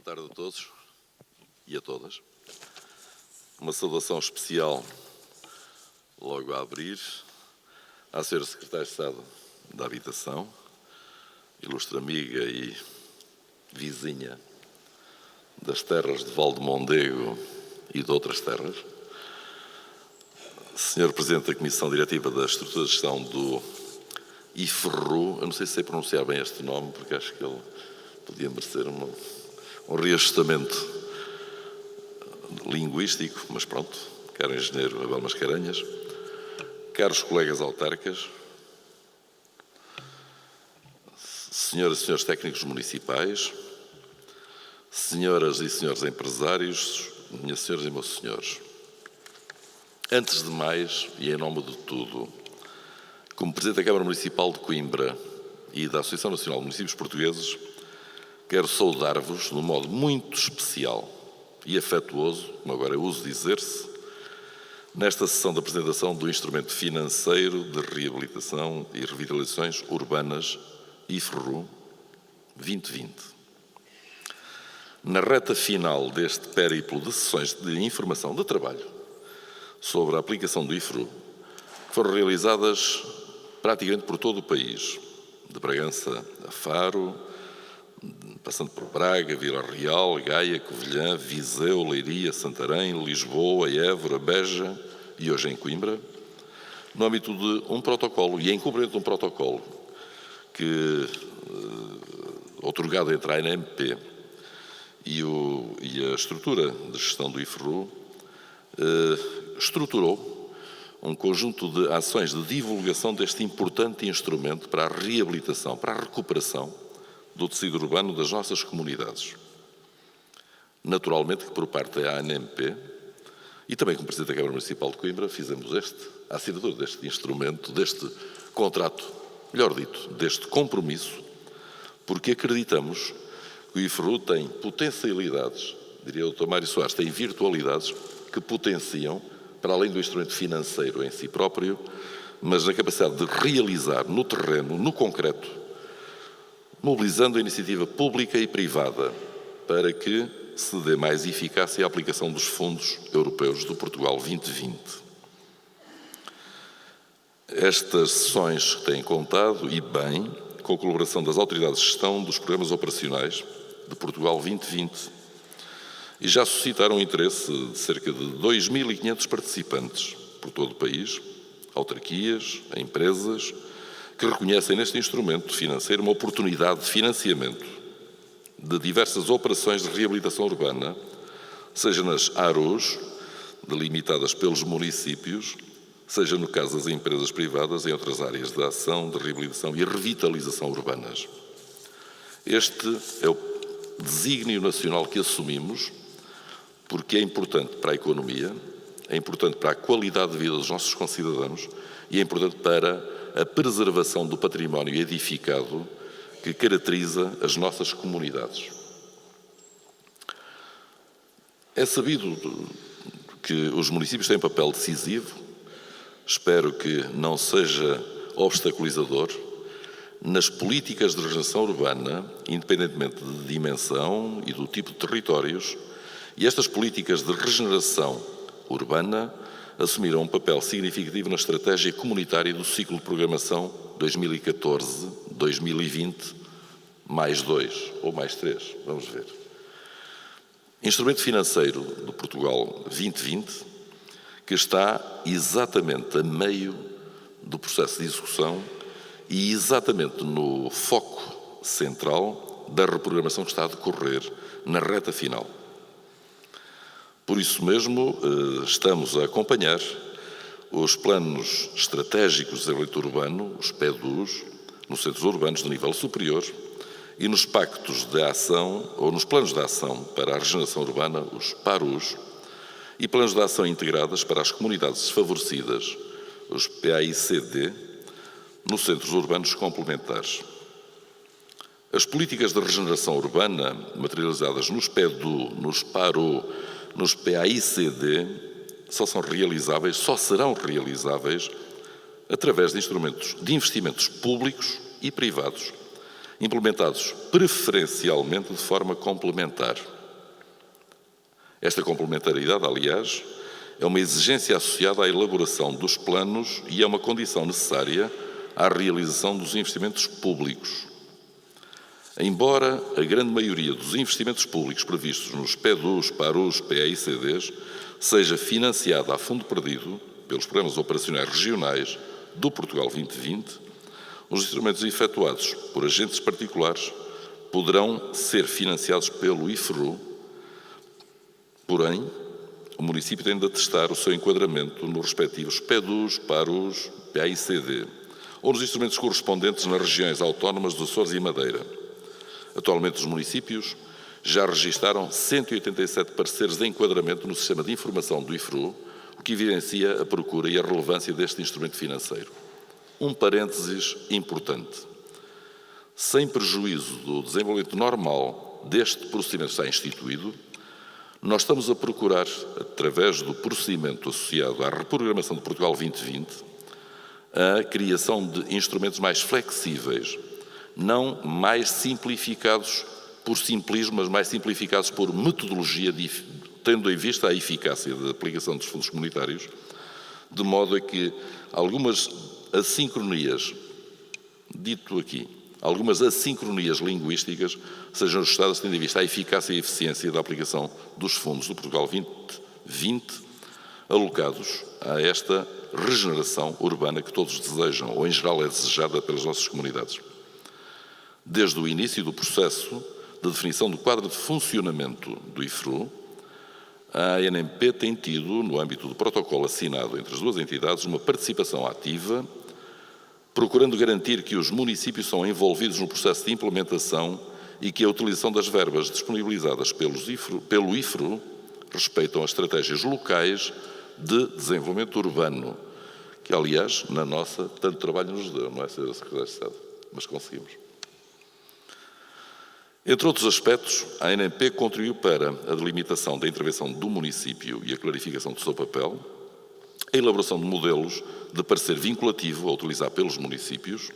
tarde a todos e a todas. Uma saudação especial, logo a abrir, à Sra. Secretária de Estado da Habitação, ilustre amiga e vizinha das terras de Val de Mondego e de outras terras, Sr. Presidente da Comissão Diretiva da Estrutura de Gestão do IFRU, eu não sei se sei pronunciar bem este nome, porque acho que ele podia merecer um reajustamento linguístico, mas pronto, caro engenheiro Abel Mascarenhas, caros colegas autarcas, senhoras e senhores técnicos municipais, senhoras e senhores empresários, minhas senhoras e meus senhores. Antes de mais, e em nome de tudo, como Presidente da Câmara Municipal de Coimbra e da Associação Nacional de Municípios Portugueses, quero saudar-vos de um modo muito especial e afetuoso, como agora eu uso dizer-se, nesta sessão de apresentação do Instrumento Financeiro de Reabilitação e Revitalizações Urbanas IFRU 2020. Na reta final deste périplo de sessões de informação de trabalho sobre a aplicação do IFRU, que foram realizadas praticamente por todo o país, de Bragança a Faro, passando por Braga, Vila Real, Gaia, Covilhã, Viseu, Leiria, Santarém, Lisboa, Évora, Beja e hoje em Coimbra, no âmbito de um protocolo e em cumprimento de um protocolo que, outorgado entre a ANMP e a estrutura de gestão do IFRU, estruturou um conjunto de ações de divulgação deste importante instrumento para a reabilitação, para a recuperação do tecido urbano das nossas comunidades. Naturalmente que por parte da ANMP e também como Presidente da Câmara Municipal de Coimbra fizemos a assinatura deste instrumento, deste contrato, melhor dito, deste compromisso, porque acreditamos que o IFRU tem potencialidades, diria o Dr. Mário Soares, tem virtualidades que potenciam, para além do instrumento financeiro em si próprio, mas na capacidade de realizar no terreno, no concreto, mobilizando a iniciativa pública e privada para que se dê mais eficácia à aplicação dos fundos europeus do Portugal 2020. Estas sessões têm contado, e bem, com a colaboração das autoridades de gestão dos programas operacionais de Portugal 2020 e já suscitaram o interesse de cerca de 2.500 participantes por todo o país, autarquias, empresas, que reconhecem neste instrumento financeiro uma oportunidade de financiamento de diversas operações de reabilitação urbana, seja nas ARUs, delimitadas pelos municípios, seja no caso das empresas privadas em outras áreas de ação, de reabilitação e revitalização urbanas. Este é o desígnio nacional que assumimos, porque é importante para a economia, é importante para a qualidade de vida dos nossos concidadãos e é importante para a preservação do património edificado que caracteriza as nossas comunidades. É sabido que os municípios têm um papel decisivo, espero que não seja obstaculizador, nas políticas de regeneração urbana, independentemente de dimensão e do tipo de territórios, e estas políticas de regeneração urbana assumiram um papel significativo na estratégia comunitária do ciclo de programação 2014-2020, mais 2 ou mais 3, vamos ver. Instrumento financeiro do Portugal 2020, que está exatamente a meio do processo de execução e exatamente no foco central da reprogramação que está a decorrer na reta final. Por isso mesmo, estamos a acompanhar os planos estratégicos de desenvolvimento urbano, os PEDUs, nos centros urbanos de nível superior e nos pactos de ação, ou nos planos de ação para a regeneração urbana, os PARUs, e planos de ação integradas para as comunidades desfavorecidas, os PAICD, nos centros urbanos complementares. As políticas de regeneração urbana, materializadas nos PEDU, nos PARU, nos PAICD, só serão realizáveis através de instrumentos de investimentos públicos e privados, implementados preferencialmente de forma complementar. Esta complementaridade, aliás, é uma exigência associada à elaboração dos planos e é uma condição necessária à realização dos investimentos públicos. Embora a grande maioria dos investimentos públicos previstos nos PEDUs, PARUs, PE e CDs seja financiada a fundo perdido pelos programas operacionais regionais do Portugal 2020, os instrumentos efetuados por agentes particulares poderão ser financiados pelo IFRU, porém, o município tem de atestar o seu enquadramento nos respectivos PEDUs, PARUs, PA e CD, ou nos instrumentos correspondentes nas regiões autónomas dos Açores e Madeira. Atualmente, os municípios já registaram 187 pareceres de enquadramento no sistema de informação do IFRU, o que evidencia a procura e a relevância deste instrumento financeiro. Um parênteses importante. Sem prejuízo do desenvolvimento normal deste procedimento que está instituído, nós estamos a procurar, através do procedimento associado à reprogramação de Portugal 2020, a criação de instrumentos mais flexíveis, não mais simplificados por simplismo, mas mais simplificados por metodologia, tendo em vista a eficácia da aplicação dos fundos comunitários, de modo a que algumas assincronias, dito aqui, algumas assincronias linguísticas sejam ajustadas tendo em vista a eficácia e a eficiência da aplicação dos fundos do Portugal 2020 alocados a esta regeneração urbana que todos desejam, ou em geral é desejada pelas nossas comunidades. Desde o início do processo de definição do quadro de funcionamento do IFRU, a ANMP tem tido, no âmbito do protocolo assinado entre as duas entidades, uma participação ativa, procurando garantir que os municípios são envolvidos no processo de implementação e que a utilização das verbas disponibilizadas pelo IFRU respeitam as estratégias locais de desenvolvimento urbano, que, aliás, na nossa, tanto trabalho nos deu, não é, Sra. Secretária de Estado? Mas conseguimos. Entre outros aspectos, a ANMP contribuiu para a delimitação da intervenção do município e a clarificação do seu papel, a elaboração de modelos de parecer vinculativo a utilizar pelos municípios,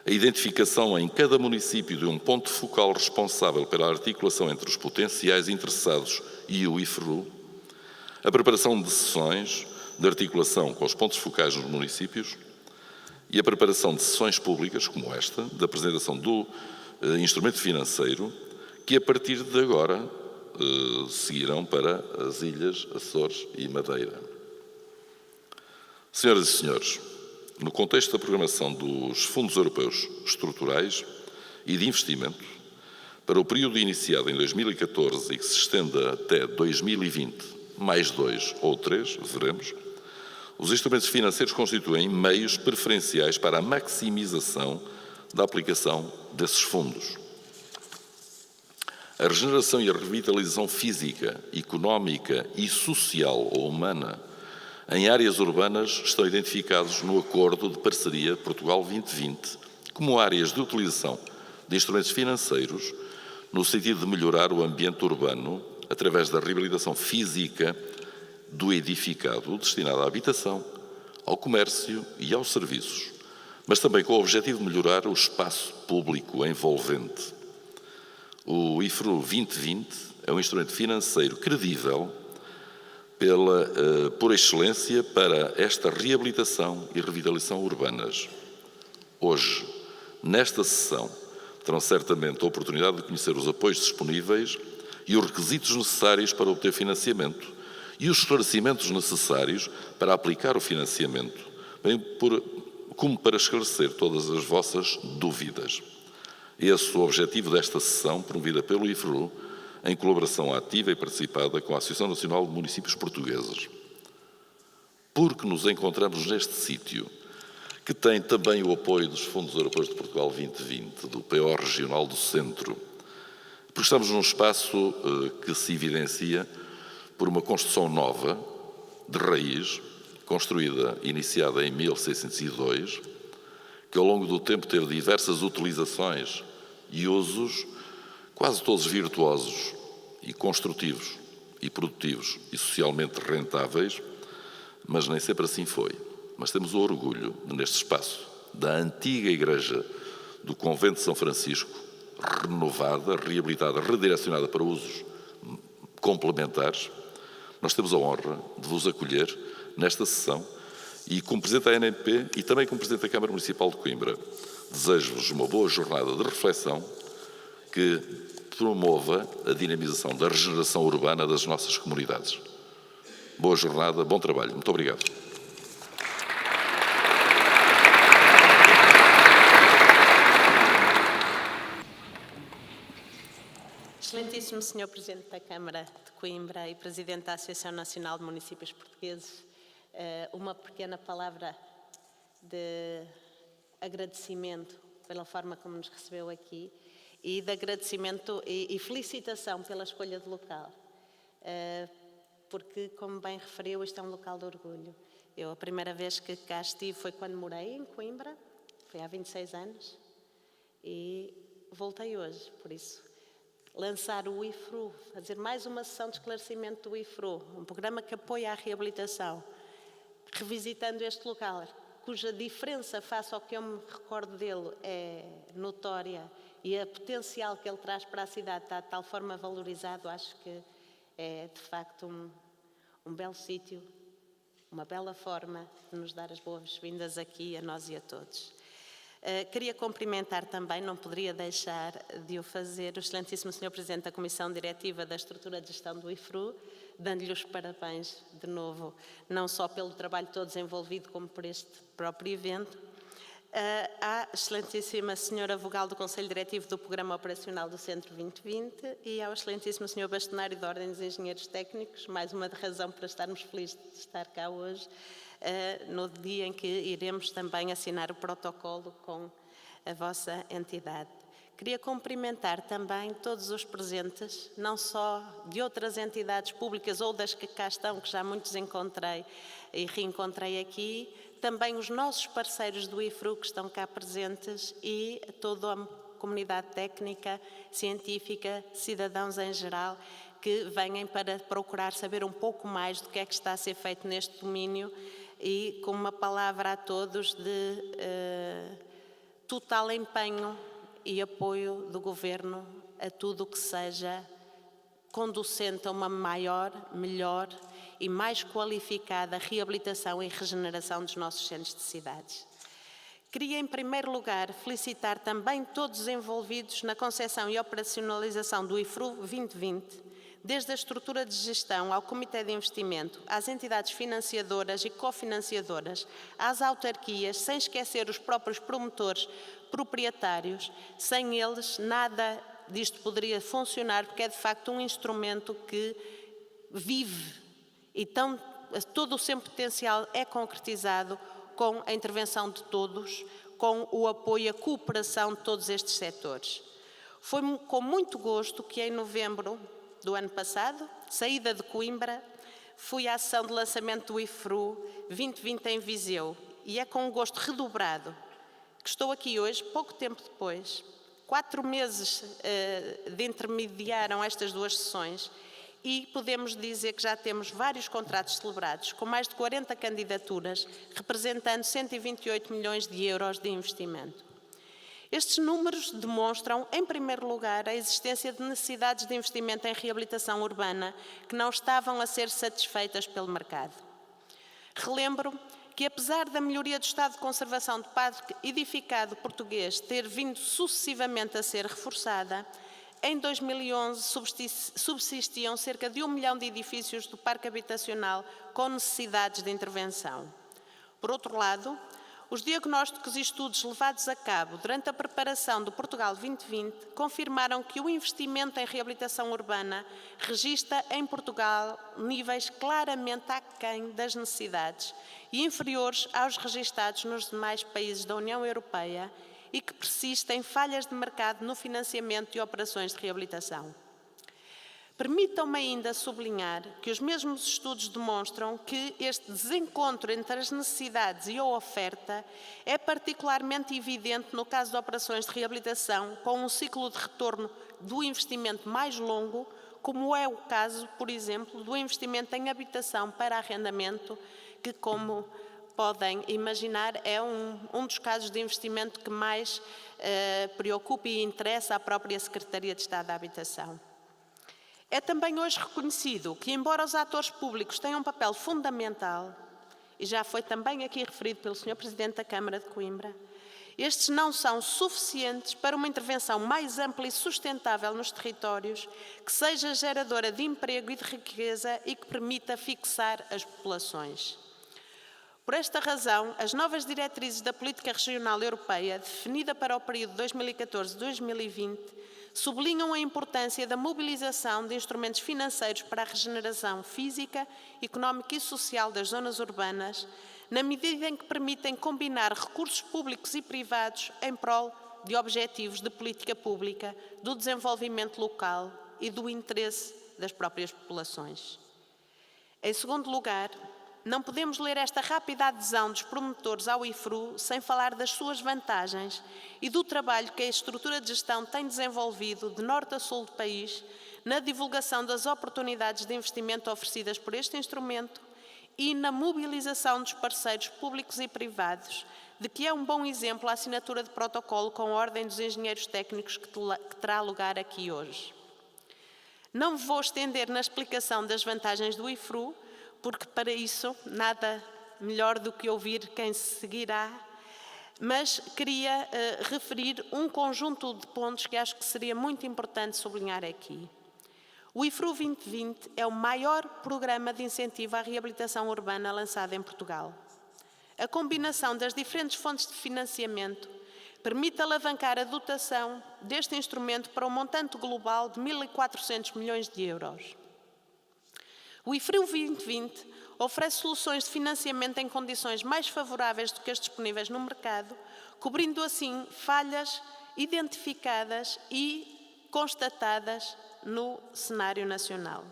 a identificação em cada município de um ponto focal responsável pela articulação entre os potenciais interessados e o IFRU, a preparação de sessões de articulação com os pontos focais nos municípios e a preparação de sessões públicas, como esta, da apresentação do instrumento financeiro, que a partir de agora seguirão para as Ilhas, Açores e Madeira. Senhoras e senhores, no contexto da programação dos Fundos Europeus Estruturais e de Investimento, para o período iniciado em 2014 e que se estenda até 2020, mais 2 ou 3, veremos, os instrumentos financeiros constituem meios preferenciais para a maximização da aplicação desses fundos. A regeneração e a revitalização física, económica e social ou humana em áreas urbanas estão identificados no Acordo de Parceria Portugal 2020 como áreas de utilização de instrumentos financeiros no sentido de melhorar o ambiente urbano através da reabilitação física do edificado destinado à habitação, ao comércio e aos serviços, mas também com o objetivo de melhorar o espaço público envolvente. O IFRU 2020 é um instrumento financeiro credível por excelência para esta reabilitação e revitalização urbanas. Hoje, nesta sessão, terão certamente a oportunidade de conhecer os apoios disponíveis e os requisitos necessários para obter financiamento e os esclarecimentos necessários para aplicar o financiamento, bem como para esclarecer todas as vossas dúvidas. Esse é o objetivo desta sessão, promovida pelo IFRU, em colaboração ativa e participada com a Associação Nacional de Municípios Portugueses. Porque nos encontramos neste sítio, que tem também o apoio dos Fundos Europeus de Portugal 2020, do PO Regional do Centro, porque estamos num espaço que se evidencia por uma construção nova, de raiz, iniciada em 1602, que ao longo do tempo teve diversas utilizações e usos, quase todos virtuosos e construtivos e produtivos e socialmente rentáveis, mas nem sempre assim foi. Mas temos o orgulho de, neste espaço, da antiga igreja do Convento de São Francisco, renovada, reabilitada, redirecionada para usos complementares, nós temos a honra de vos acolher nesta sessão e, como Presidente da ANP e também como Presidente da Câmara Municipal de Coimbra, desejo-vos uma boa jornada de reflexão que promova a dinamização da regeneração urbana das nossas comunidades. Boa jornada, bom trabalho. Muito obrigado. Excelentíssimo Sr. Presidente da Câmara de Coimbra e Presidente da Associação Nacional de Municípios Portugueses, uma pequena palavra de agradecimento pela forma como nos recebeu aqui e de agradecimento e felicitação pela escolha de local, porque, como bem referiu, isto é um local de orgulho. Eu, a primeira vez que cá estive foi quando morei em Coimbra, foi há 26 anos, e voltei hoje, por isso. Lançar o IFRU, fazer mais uma sessão de esclarecimento do IFRU, um programa que apoia a reabilitação, revisitando este local, cuja diferença face ao que eu me recordo dele é notória e a potencial que ele traz para a cidade está de tal forma valorizado, acho que é de facto um belo sítio, uma bela forma de nos dar as boas-vindas aqui a nós e a todos. Queria cumprimentar também, não poderia deixar de o fazer, o excelentíssimo Sr. Presidente da Comissão Diretiva da Estrutura de Gestão do IFRU, dando-lhe os parabéns de novo, não só pelo trabalho todo desenvolvido, como por este próprio evento. À excelentíssima Sra. Vogal do Conselho Diretivo do Programa Operacional do Centro 2020 e ao excelentíssimo Sr. Bastonário da Ordem dos Engenheiros Técnicos, mais uma razão para estarmos felizes de estar cá hoje, no dia em que iremos também assinar o protocolo com a vossa entidade. Queria cumprimentar também todos os presentes, não só de outras entidades públicas ou das que cá estão, que já muitos encontrei e reencontrei aqui, também os nossos parceiros do IFRU que estão cá presentes e toda a comunidade técnica, científica, cidadãos em geral, que venham para procurar saber um pouco mais do que é que está a ser feito neste domínio e com uma palavra a todos de total empenho e apoio do Governo a tudo o que seja conducente a uma maior, melhor e mais qualificada reabilitação e regeneração dos nossos centros de cidades. Queria, em primeiro lugar, felicitar também todos os envolvidos na concepção e operacionalização do IFRU 2020, desde a estrutura de gestão ao Comitê de Investimento, às entidades financiadoras e cofinanciadoras, às autarquias, sem esquecer os próprios promotores, proprietários. Sem eles, nada disto poderia funcionar, porque é de facto um instrumento que vive e todo o seu potencial é concretizado com a intervenção de todos, com o apoio e a cooperação de todos estes setores. Foi com muito gosto que em novembro do ano passado, saída de Coimbra, fui à sessão de lançamento do IFRU 2020 em Viseu e é com um gosto redobrado que estou aqui hoje, pouco tempo depois, 4 meses de intermediaram estas duas sessões e podemos dizer que já temos vários contratos celebrados, com mais de 40 candidaturas, representando 128 milhões de euros de investimento. Estes números demonstram, em primeiro lugar, a existência de necessidades de investimento em reabilitação urbana que não estavam a ser satisfeitas pelo mercado. Relembro que, apesar da melhoria do estado de conservação do parque edificado português ter vindo sucessivamente a ser reforçada, em 2011 subsistiam cerca de 1 milhão de edifícios do parque habitacional com necessidades de intervenção. Por outro lado, os diagnósticos e estudos levados a cabo durante a preparação do Portugal 2020 confirmaram que o investimento em reabilitação urbana registra em Portugal níveis claramente aquém das necessidades e inferiores aos registados nos demais países da União Europeia e que persistem falhas de mercado no financiamento de operações de reabilitação. Permitam-me ainda sublinhar que os mesmos estudos demonstram que este desencontro entre as necessidades e a oferta é particularmente evidente no caso de operações de reabilitação com um ciclo de retorno do investimento mais longo, como é o caso, por exemplo, do investimento em habitação para arrendamento, que, como podem imaginar, é um dos casos de investimento que mais preocupa e interessa à própria Secretaria de Estado da Habitação. É também hoje reconhecido que, embora os atores públicos tenham um papel fundamental, e já foi também aqui referido pelo Sr. Presidente da Câmara de Coimbra, estes não são suficientes para uma intervenção mais ampla e sustentável nos territórios, que seja geradora de emprego e de riqueza e que permita fixar as populações. Por esta razão, as novas diretrizes da Política Regional Europeia, definida para o período 2014-2020, sublinham a importância da mobilização de instrumentos financeiros para a regeneração física, económica e social das zonas urbanas, na medida em que permitem combinar recursos públicos e privados em prol de objetivos de política pública, do desenvolvimento local e do interesse das próprias populações. Em segundo lugar, não podemos ler esta rápida adesão dos promotores ao IFRU sem falar das suas vantagens e do trabalho que a estrutura de gestão tem desenvolvido de norte a sul do país na divulgação das oportunidades de investimento oferecidas por este instrumento e na mobilização dos parceiros públicos e privados, de que é um bom exemplo a assinatura de protocolo com a Ordem dos Engenheiros Técnicos que terá lugar aqui hoje. Não me vou estender na explicação das vantagens do IFRU, porque para isso nada melhor do que ouvir quem se seguirá, mas queria referir um conjunto de pontos que acho que seria muito importante sublinhar aqui. O IFRU 2020 é o maior programa de incentivo à reabilitação urbana lançado em Portugal. A combinação das diferentes fontes de financiamento permite alavancar a dotação deste instrumento para um montante global de 1.400 milhões de euros. O IFRU 2020 oferece soluções de financiamento em condições mais favoráveis do que as disponíveis no mercado, cobrindo assim falhas identificadas e constatadas no cenário nacional.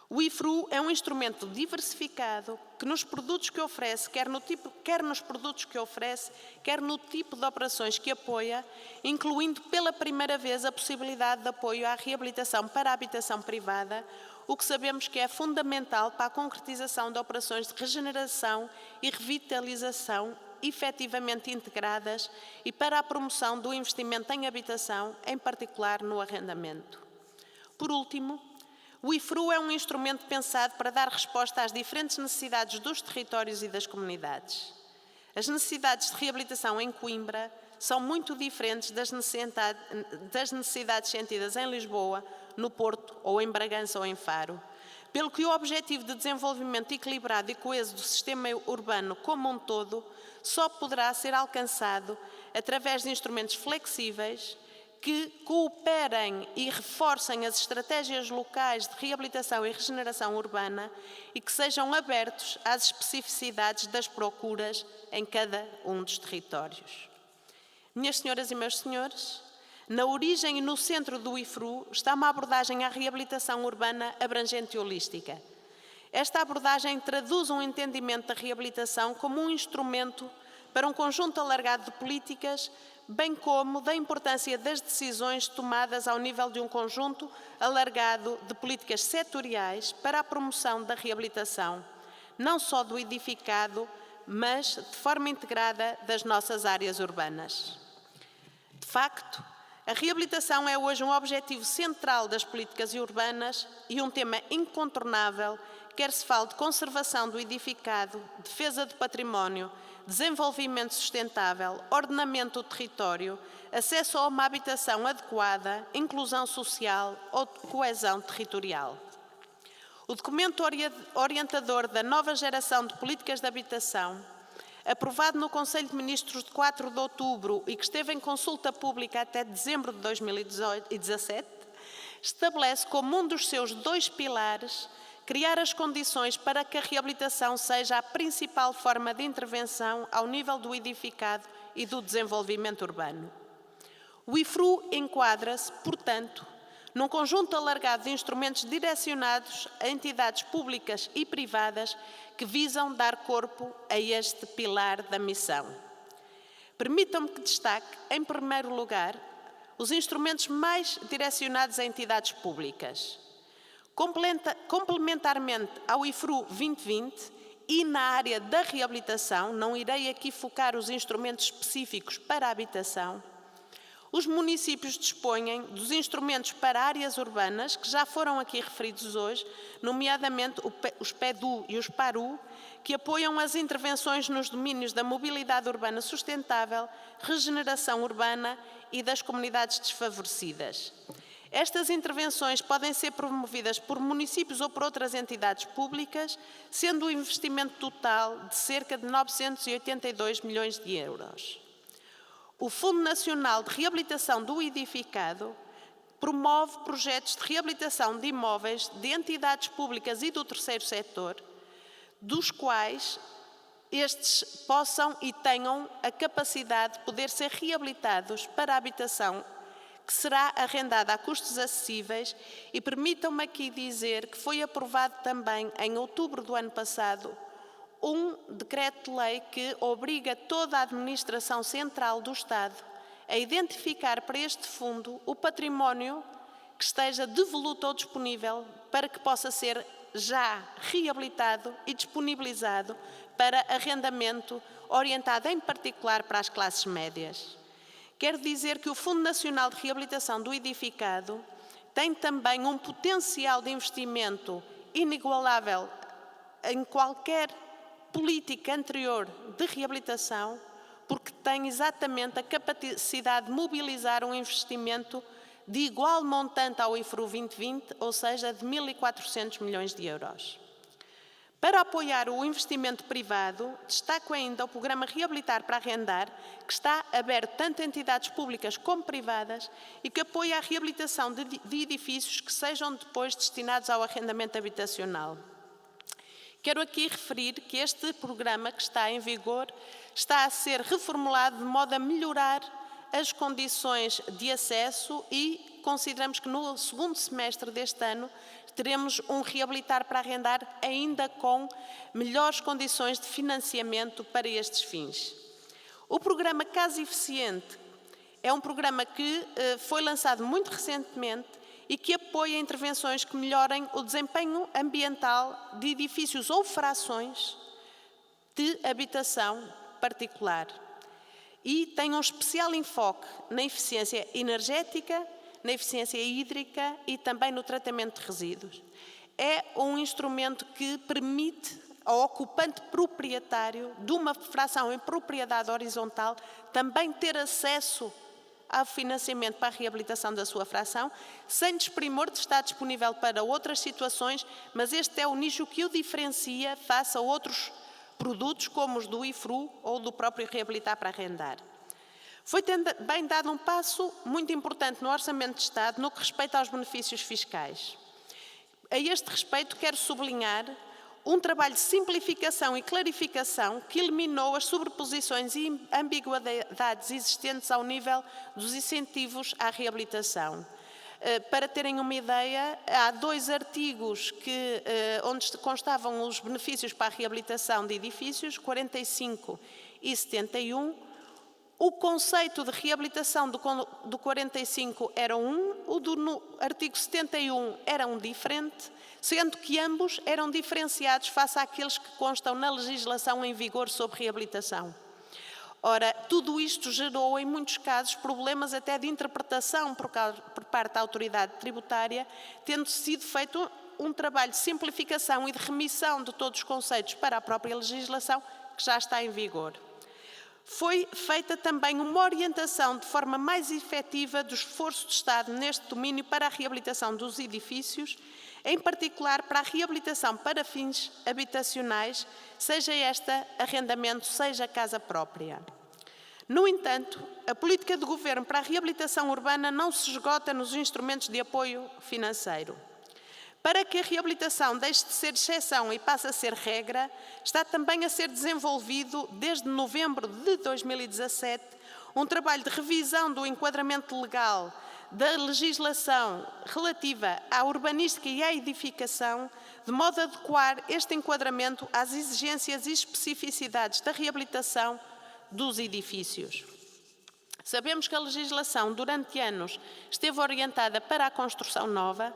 O IFRU é um instrumento diversificado que nos produtos que oferece, quer no tipo de operações que apoia, incluindo pela primeira vez a possibilidade de apoio à reabilitação para a habitação privada, o que sabemos que é fundamental para a concretização de operações de regeneração e revitalização efetivamente integradas e para a promoção do investimento em habitação, em particular no arrendamento. Por último, o IFRU é um instrumento pensado para dar resposta às diferentes necessidades dos territórios e das comunidades. As necessidades de reabilitação em Coimbra são muito diferentes das necessidades sentidas em Lisboa, no Porto, ou em Bragança ou em Faro, pelo que o objetivo de desenvolvimento equilibrado e coeso do sistema urbano como um todo só poderá ser alcançado através de instrumentos flexíveis que cooperem e reforcem as estratégias locais de reabilitação e regeneração urbana e que sejam abertos às especificidades das procuras em cada um dos territórios. Minhas senhoras e meus senhores, na origem e no centro do IFRU está uma abordagem à reabilitação urbana abrangente e holística. Esta abordagem traduz um entendimento da reabilitação como um instrumento para um conjunto alargado de políticas, bem como da importância das decisões tomadas ao nível de um conjunto alargado de políticas setoriais para a promoção da reabilitação, não só do edificado, mas de forma integrada das nossas áreas urbanas. De facto, a reabilitação é hoje um objetivo central das políticas urbanas e um tema incontornável, quer se fale de conservação do edificado, defesa do património, desenvolvimento sustentável, ordenamento do território, acesso a uma habitação adequada, inclusão social ou coesão territorial. O documento orientador da nova geração de políticas de habitação, aprovado no Conselho de Ministros de 4 de outubro e que esteve em consulta pública até dezembro de 2017, estabelece como um dos seus 2 pilares criar as condições para que a reabilitação seja a principal forma de intervenção ao nível do edificado e do desenvolvimento urbano. O IFRU enquadra-se, portanto, num conjunto alargado de instrumentos direcionados a entidades públicas e privadas que visam dar corpo a este pilar da missão. Permitam-me que destaque, em primeiro lugar, os instrumentos mais direcionados a entidades públicas. Complementarmente ao IFRU 2020 e na área da reabilitação, não irei aqui focar os instrumentos específicos para a habitação, Os municípios dispõem dos instrumentos para áreas urbanas, que já foram aqui referidos hoje, nomeadamente os PEDU e os PARU, que apoiam as intervenções nos domínios da mobilidade urbana sustentável, regeneração urbana e das comunidades desfavorecidas. Estas intervenções podem ser promovidas por municípios ou por outras entidades públicas, sendo o investimento total de cerca de 982 milhões de euros. O Fundo Nacional de Reabilitação do Edificado promove projetos de reabilitação de imóveis de entidades públicas e do terceiro setor, dos quais estes possam e tenham a capacidade de poder ser reabilitados para a habitação, que será arrendada a custos acessíveis, e permitam-me aqui dizer que foi aprovado também em outubro do ano passado um decreto-lei que obriga toda a administração central do Estado a identificar para este fundo o património que esteja devoluto ou disponível para que possa ser já reabilitado e disponibilizado para arrendamento, orientado em particular para as classes médias. Quero dizer que o Fundo Nacional de Reabilitação do Edificado tem também um potencial de investimento inigualável em qualquer política anterior de reabilitação, porque tem exatamente a capacidade de mobilizar um investimento de igual montante ao IFRU 2020, ou seja, de 1.400 milhões de euros. Para apoiar o investimento privado, destaco ainda o programa Reabilitar para Arrendar, que está aberto tanto a entidades públicas como privadas e que apoia a reabilitação de edifícios que sejam depois destinados ao arrendamento habitacional. Quero aqui referir que este programa, que está em vigor, está a ser reformulado de modo a melhorar as condições de acesso e consideramos que no segundo semestre deste ano teremos um Reabilitar para Arrendar ainda com melhores condições de financiamento para estes fins. O programa Casa Eficiente é um programa que foi lançado muito recentemente e que apoia intervenções que melhorem o desempenho ambiental de edifícios ou frações de habitação particular. E tem um especial enfoque na eficiência energética, na eficiência hídrica e também no tratamento de resíduos. É um instrumento que permite ao ocupante proprietário de uma fração em propriedade horizontal também ter acesso ao financiamento para a reabilitação da sua fração, sem desprimor de estar disponível para outras situações, mas este é o nicho que o diferencia face a outros produtos como os do IFRU ou do próprio Reabilitar para Arrendar. Foi também dado um passo muito importante no Orçamento de Estado no que respeita aos benefícios fiscais. A este respeito, quero sublinhar um trabalho de simplificação e clarificação que eliminou as sobreposições e ambiguidades existentes ao nível dos incentivos à reabilitação. Para terem uma ideia, há 2 artigos onde constavam os benefícios para a reabilitação de edifícios, 45 e 71. O conceito de reabilitação do 45 era o do artigo 71 era um diferente, sendo que ambos eram diferenciados face àqueles que constam na legislação em vigor sobre reabilitação. Ora, tudo isto gerou, em muitos casos, problemas até de interpretação por parte da autoridade tributária, tendo sido feito um trabalho de simplificação e de remissão de todos os conceitos para a própria legislação que já está em vigor. Foi feita também uma orientação de forma mais efetiva do esforço do Estado neste domínio para a reabilitação dos edifícios, em particular para a reabilitação para fins habitacionais, seja esta arrendamento, seja casa própria. No entanto, a política de governo para a reabilitação urbana não se esgota nos instrumentos de apoio financeiro. Para que a reabilitação deixe de ser exceção e passe a ser regra, está também a ser desenvolvido, desde novembro de 2017, um trabalho de revisão do enquadramento legal da legislação relativa à urbanística e à edificação, de modo a adequar este enquadramento às exigências e especificidades da reabilitação dos edifícios. Sabemos que a legislação, durante anos, esteve orientada para a construção nova.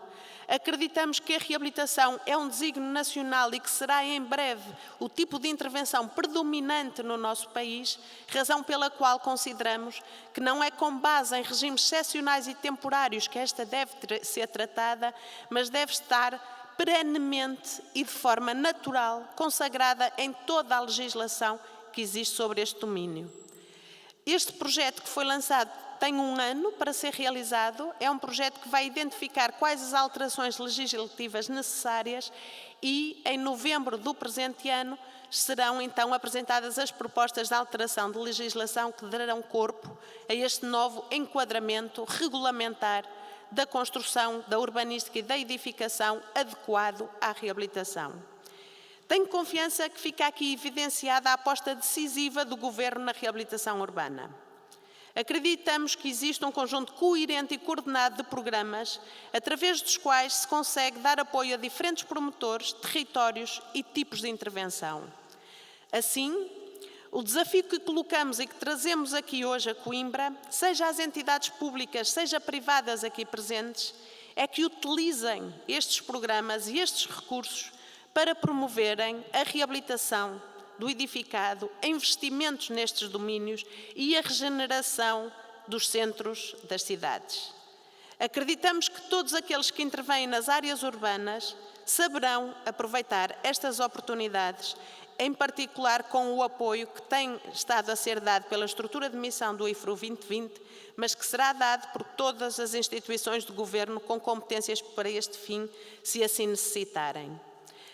Acreditamos que a reabilitação é um desígnio nacional e que será em breve o tipo de intervenção predominante no nosso país, razão pela qual consideramos que não é com base em regimes excepcionais e temporários que esta deve ser tratada, mas deve estar perenemente e de forma natural, consagrada em toda a legislação que existe sobre este domínio. Este projeto que foi lançado tem 1 ano para ser realizado, é um projeto que vai identificar quais as alterações legislativas necessárias e, em novembro do presente ano, serão então apresentadas as propostas de alteração de legislação que darão corpo a este novo enquadramento regulamentar da construção, da urbanística e da edificação adequado à reabilitação. Tenho confiança que fica aqui evidenciada a aposta decisiva do Governo na reabilitação urbana. Acreditamos que existe um conjunto coerente e coordenado de programas, através dos quais se consegue dar apoio a diferentes promotores, territórios e tipos de intervenção. Assim, o desafio que colocamos e que trazemos aqui hoje a Coimbra, seja às entidades públicas, seja privadas aqui presentes, é que utilizem estes programas e estes recursos para promoverem a reabilitação do edificado, investimentos nestes domínios e a regeneração dos centros das cidades. Acreditamos que todos aqueles que intervêm nas áreas urbanas saberão aproveitar estas oportunidades, em particular com o apoio que tem estado a ser dado pela estrutura de missão do IFRU 2020, mas que será dado por todas as instituições do Governo com competências para este fim, se assim necessitarem.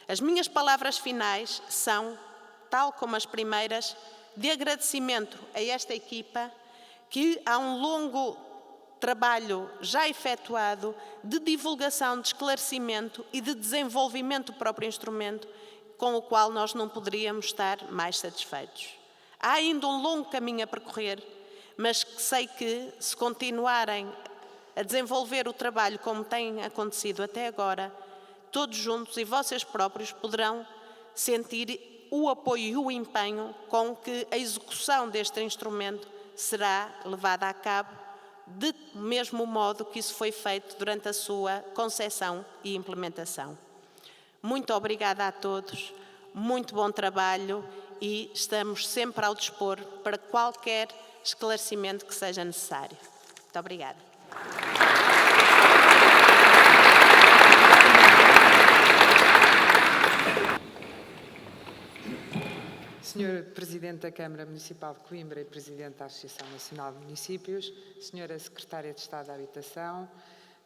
As minhas palavras finais são, tal como as primeiras, de agradecimento a esta equipa, que há um longo trabalho já efetuado de divulgação, de esclarecimento e de desenvolvimento do próprio instrumento, com o qual nós não poderíamos estar mais satisfeitos. Há ainda um longo caminho a percorrer, mas sei que, se continuarem a desenvolver o trabalho como tem acontecido até agora, todos juntos e vocês próprios poderão sentir o apoio e o empenho com que a execução deste instrumento será levada a cabo do mesmo modo que isso foi feito durante a sua concepção e implementação. Muito obrigada a todos, muito bom trabalho e estamos sempre ao dispor para qualquer esclarecimento que seja necessário. Muito obrigada. Senhor Presidente da Câmara Municipal de Coimbra e Presidente da Associação Nacional de Municípios, Senhora Secretária de Estado da Habitação,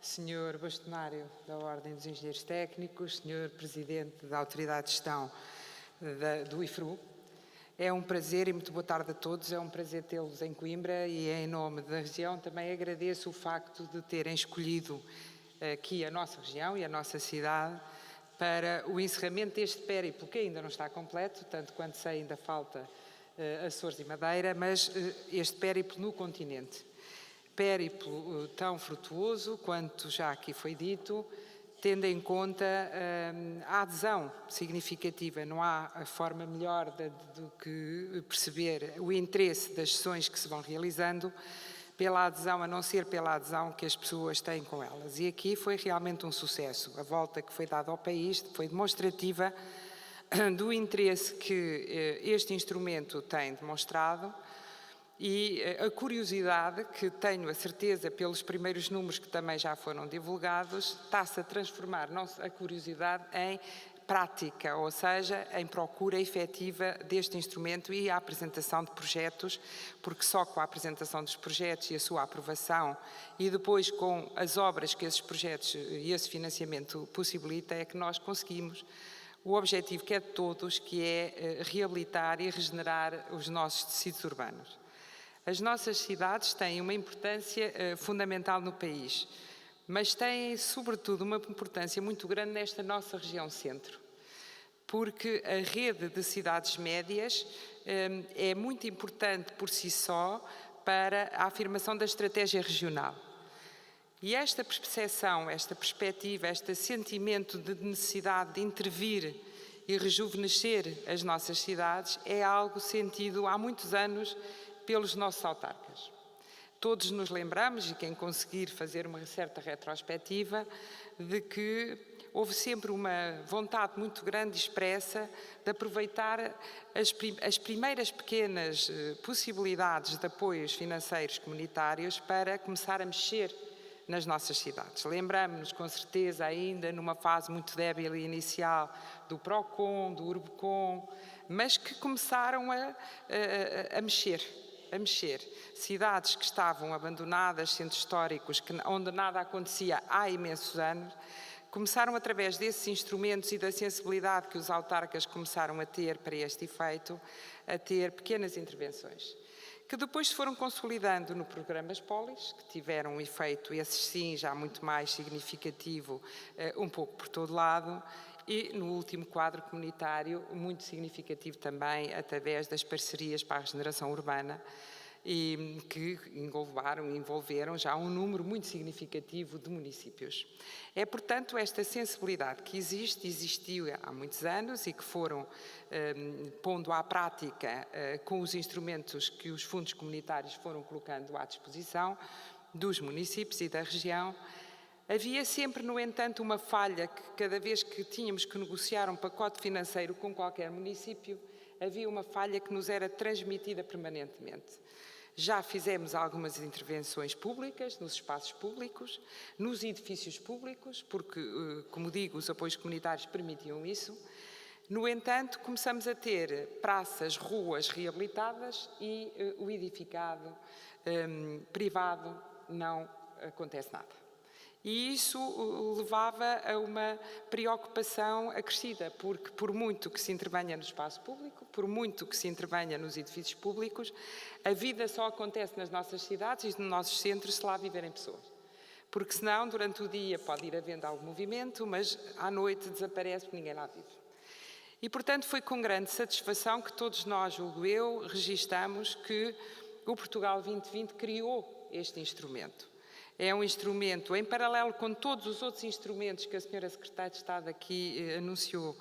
Senhor Bastonário da Ordem dos Engenheiros Técnicos, Senhor Presidente da Autoridade de Gestão do IFRU, é um prazer e muito boa tarde a todos, é um prazer tê-los em Coimbra e em nome da região também agradeço o facto de terem escolhido aqui a nossa região e a nossa cidade para o encerramento deste périplo, que ainda não está completo, tanto quanto sei ainda falta Açores e Madeira, mas este périplo no continente. Périplo tão frutuoso quanto já aqui foi dito, tendo em conta a adesão significativa. Não há a forma melhor do que perceber o interesse das sessões que se vão realizando pela adesão, a não ser pela adesão que as pessoas têm com elas. E aqui foi realmente um sucesso. A volta que foi dada ao país foi demonstrativa do interesse que este instrumento tem demonstrado e a curiosidade que tenho a certeza pelos primeiros números que também já foram divulgados, está-se a transformar a curiosidade em prática, ou seja, em procura efetiva deste instrumento e a apresentação de projetos, porque só com a apresentação dos projetos e a sua aprovação e depois com as obras que esses projetos e esse financiamento possibilita é que nós conseguimos o objetivo que é de todos, que é reabilitar e regenerar os nossos tecidos urbanos. As nossas cidades têm uma importância fundamental no país, mas têm, sobretudo, uma importância muito grande nesta nossa região centro, porque a rede de cidades médias é muito importante por si só para a afirmação da estratégia regional. E esta percepção, esta perspectiva, este sentimento de necessidade de intervir e rejuvenescer as nossas cidades é algo sentido há muitos anos pelos nossos autarcas. Todos nos lembramos, e quem conseguir fazer uma certa retrospectiva, de que houve sempre uma vontade muito grande e expressa de aproveitar as primeiras pequenas possibilidades de apoios financeiros comunitários para começar a mexer nas nossas cidades. Lembramos-nos, com certeza, ainda numa fase muito débil e inicial do PROCON, do URBCON, mas que começaram a mexer. Cidades que estavam abandonadas, centros históricos onde nada acontecia há imensos anos, começaram, através desses instrumentos e da sensibilidade que os autarcas começaram a ter para este efeito, a ter pequenas intervenções, que depois se foram consolidando no programas Polis, que tiveram um efeito, esse sim, já muito mais significativo, um pouco por todo lado, e no último quadro comunitário, muito significativo também, através das parcerias para a regeneração urbana, e que envolveram já um número muito significativo de municípios. É, portanto, esta sensibilidade que existiu há muitos anos e que foram pondo à prática com os instrumentos que os fundos comunitários foram colocando à disposição dos municípios e da região. Havia sempre, no entanto, uma falha que cada vez que tínhamos que negociar um pacote financeiro com qualquer município, havia uma falha que nos era transmitida permanentemente. Já fizemos algumas intervenções públicas, nos espaços públicos, nos edifícios públicos, porque, como digo, os apoios comunitários permitiam isso. No entanto, começamos a ter praças, ruas reabilitadas e o edificado privado não acontece nada. E isso levava a uma preocupação acrescida, porque por muito que se intervenha no espaço público, por muito que se intervenha nos edifícios públicos, a vida só acontece nas nossas cidades e nos nossos centros se lá viverem pessoas. Porque senão, durante o dia pode ir havendo algum movimento, mas à noite desaparece porque ninguém lá vive. E, portanto, foi com grande satisfação que todos nós, julgo eu, registamos que o Portugal 2020 criou este instrumento. É um instrumento, em paralelo com todos os outros instrumentos que a Sra. Secretária de Estado aqui anunciou,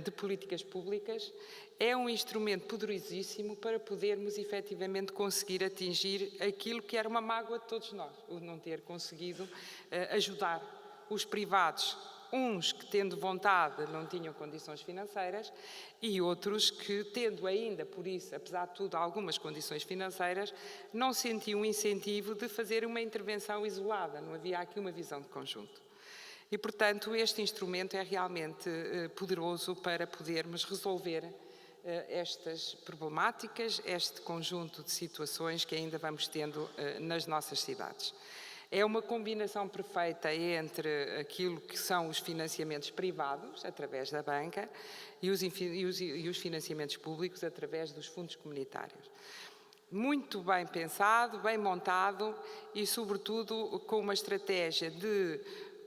de políticas públicas, é um instrumento poderosíssimo para podermos efetivamente conseguir atingir aquilo que era uma mágoa de todos nós, o não ter conseguido ajudar os privados, uns que, tendo vontade, não tinham condições financeiras e outros que, tendo ainda, por isso, apesar de tudo, algumas condições financeiras, não sentiam o incentivo de fazer uma intervenção isolada, não havia aqui uma visão de conjunto. E, portanto, este instrumento é realmente poderoso para podermos resolver estas problemáticas, este conjunto de situações que ainda vamos tendo nas nossas cidades. É uma combinação perfeita entre aquilo que são os financiamentos privados, através da banca, e os financiamentos públicos, através dos fundos comunitários. Muito bem pensado, bem montado e, sobretudo, com uma estratégia de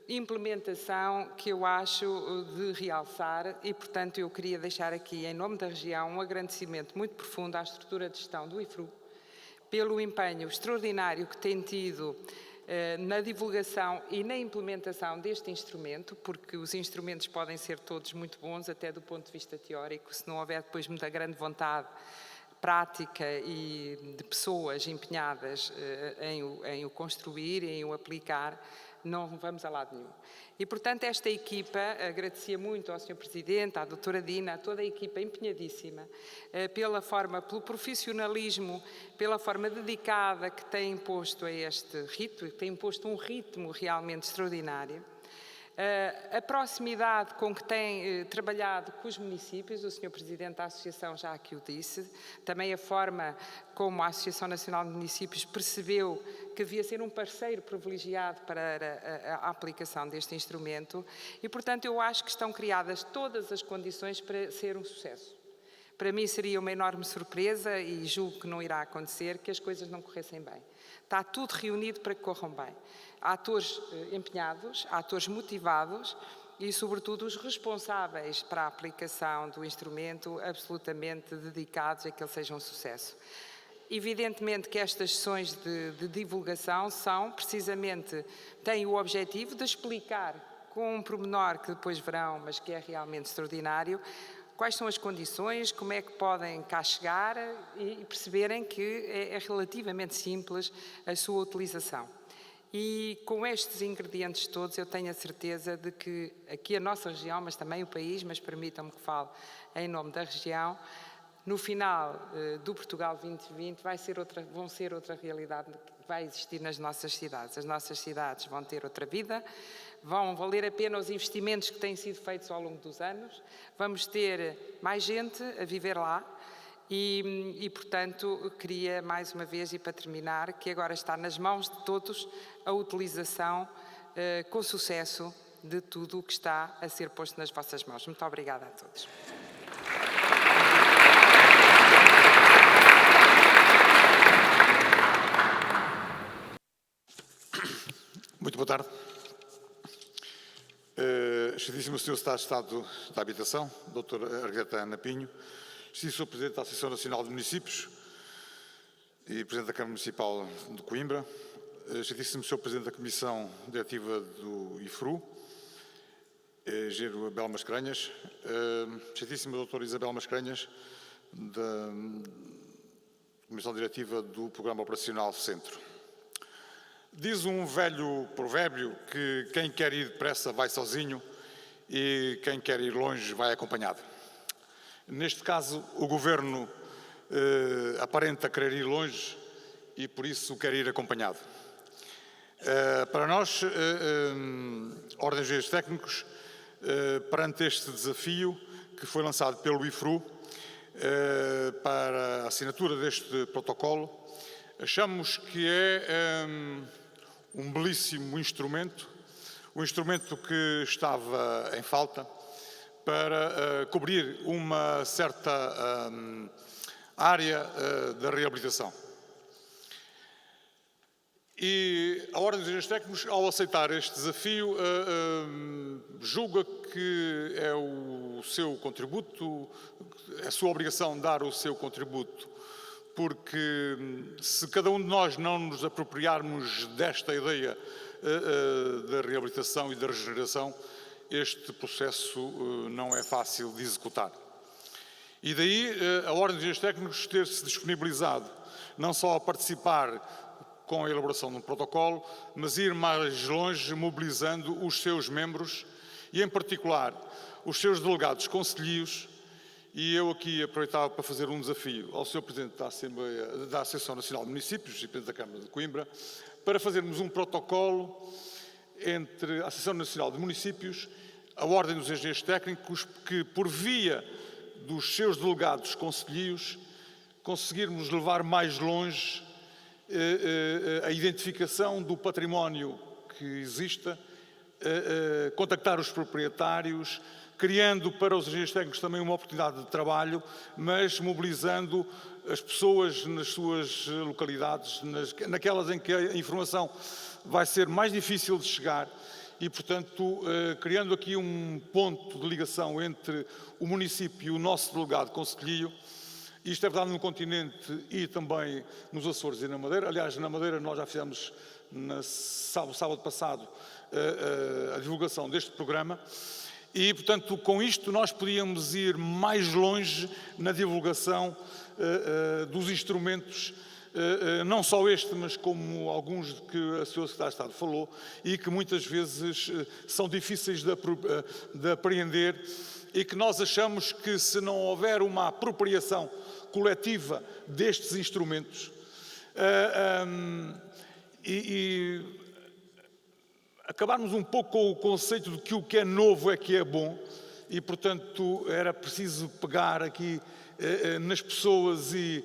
implementação que eu acho de realçar e, portanto, eu queria deixar aqui, em nome da região, um agradecimento muito profundo à estrutura de gestão do IFRU, pelo empenho extraordinário que tem tido na divulgação e na implementação deste instrumento, porque os instrumentos podem ser todos muito bons, até do ponto de vista teórico, se não houver depois muita grande vontade prática e de pessoas empenhadas em o construir, em o aplicar, não vamos a lado nenhum. E, portanto, esta equipa, agradecia muito ao Sr. Presidente, à doutora Dina, a toda a equipa empenhadíssima, pelo profissionalismo, pela forma dedicada que tem imposto a este ritmo, que tem imposto um ritmo realmente extraordinário. A proximidade com que tem trabalhado com os municípios, o Sr. Presidente da Associação já aqui o disse, também a forma como a Associação Nacional de Municípios percebeu que devia ser um parceiro privilegiado para a aplicação deste instrumento e, portanto, eu acho que estão criadas todas as condições para ser um sucesso. Para mim seria uma enorme surpresa e julgo que não irá acontecer que as coisas não corressem bem. Está tudo reunido para que corram bem. Há atores empenhados, há atores motivados e, sobretudo, os responsáveis para a aplicação do instrumento absolutamente dedicados a que ele seja um sucesso. Evidentemente que estas sessões de divulgação têm o objetivo de explicar com um pormenor que depois verão, mas que é realmente extraordinário, quais são as condições, como é que podem cá chegar e perceberem que é relativamente simples a sua utilização. E com estes ingredientes todos eu tenho a certeza de que aqui a nossa região, mas também o país, mas permitam-me que fale em nome da região, no final do Portugal 2020 vão ser outra realidade que vai existir nas nossas cidades. As nossas cidades vão ter outra vida, vão valer a pena os investimentos que têm sido feitos ao longo dos anos, vamos ter mais gente a viver lá e portanto, queria mais uma vez e para terminar, que agora está nas mãos de todos a utilização com sucesso de tudo o que está a ser posto nas vossas mãos. Muito obrigada a todos. Muito boa tarde. Excelentíssimo Sr. Secretário de Estado da Habitação, Dra. Argueta Ana Pinho, Excelentíssimo Sr. Presidente da Associação Nacional de Municípios e Presidente da Câmara Municipal de Coimbra, Excelentíssimo Sr. Presidente da Comissão Diretiva do IFRU, Engenheiro Abel Mascarenhas, Excelentíssima Doutora Isabel Mascarenhas, da Comissão Diretiva do Programa Operacional Centro. Diz um velho provérbio que quem quer ir depressa vai sozinho e quem quer ir longe vai acompanhado. Neste caso, o Governo aparenta querer ir longe e por isso quer ir acompanhado. Para nós, Ordem dos Engenheiros Técnicos, perante este desafio que foi lançado pelo IFRU para a assinatura deste protocolo, achamos que é um belíssimo instrumento, um instrumento que estava em falta para cobrir uma certa área da reabilitação. E a Ordem dos Engenheiros Técnicos, ao aceitar este desafio, julga que é o seu contributo, é a sua obrigação dar o seu contributo, porque se cada um de nós não nos apropriarmos desta ideia da reabilitação e da regeneração, este processo não é fácil de executar. E daí a Ordem dos Engenheiros Técnicos ter-se disponibilizado não só a participar com a elaboração de um protocolo, mas ir mais longe mobilizando os seus membros e, em particular, os seus delegados concelhios. E eu aqui aproveitava para fazer um desafio ao Sr. Presidente da Associação Nacional de Municípios e Presidente da Câmara de Coimbra, para fazermos um protocolo entre a Associação Nacional de Municípios, a Ordem dos Engenheiros Técnicos, que por via dos seus delegados concelhios conseguirmos levar mais longe a identificação do património que exista, contactar os proprietários, criando para os engenheiros técnicos também uma oportunidade de trabalho, mas mobilizando as pessoas nas suas localidades, naquelas em que a informação vai ser mais difícil de chegar e, portanto, criando aqui um ponto de ligação entre o município e o nosso delegado concelhio. Isto é verdade no continente e também nos Açores e na Madeira. Aliás, na Madeira nós já fizemos, no sábado passado, a divulgação deste programa. E, portanto, com isto nós podíamos ir mais longe na divulgação dos instrumentos, não só este, mas como alguns que a Sra. Secretária de Estado falou, e que muitas vezes são difíceis de apreender e que nós achamos que se não houver uma apropriação coletiva destes instrumentos e acabarmos um pouco com o conceito de que o que é novo é que é bom e, portanto, era preciso pegar aqui nas pessoas e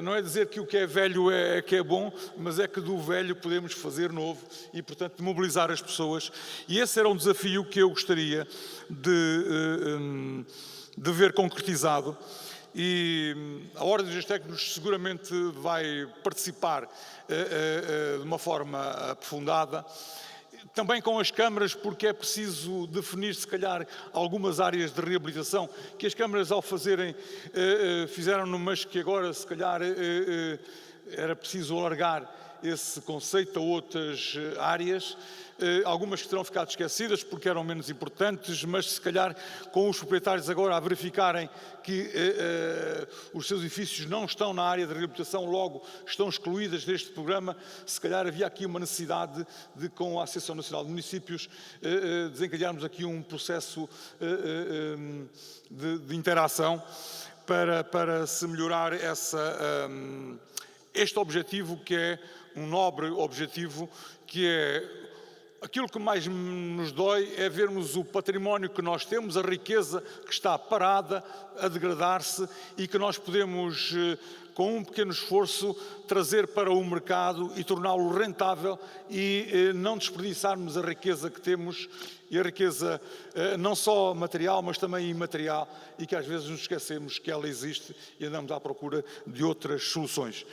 não é dizer que o que é velho é que é bom, mas é que do velho podemos fazer novo e, portanto, mobilizar as pessoas. E esse era um desafio que eu gostaria de ver concretizado. E a Ordem dos Engenheiros Técnicos seguramente vai participar de uma forma aprofundada, também com as câmaras, porque é preciso definir, se calhar, algumas áreas de reabilitação que as câmaras, ao fazerem, fizeram, mas que agora, se calhar, era preciso alargar esse conceito a outras áreas, algumas que terão ficado esquecidas porque eram menos importantes, mas se calhar com os proprietários agora a verificarem que os seus edifícios não estão na área de reabilitação, logo estão excluídas deste programa, se calhar havia aqui uma necessidade de, com a Associação Nacional de Municípios, desencadearmos aqui um processo de interação para se melhorar este objetivo, que é um nobre objetivo, que é aquilo que mais nos dói é vermos o património que nós temos, a riqueza que está parada, a degradar-se e que nós podemos, com um pequeno esforço, trazer para o mercado e torná-lo rentável e não desperdiçarmos a riqueza que temos, e a riqueza não só material, mas também imaterial, e que às vezes nos esquecemos que ela existe e andamos à procura de outras soluções.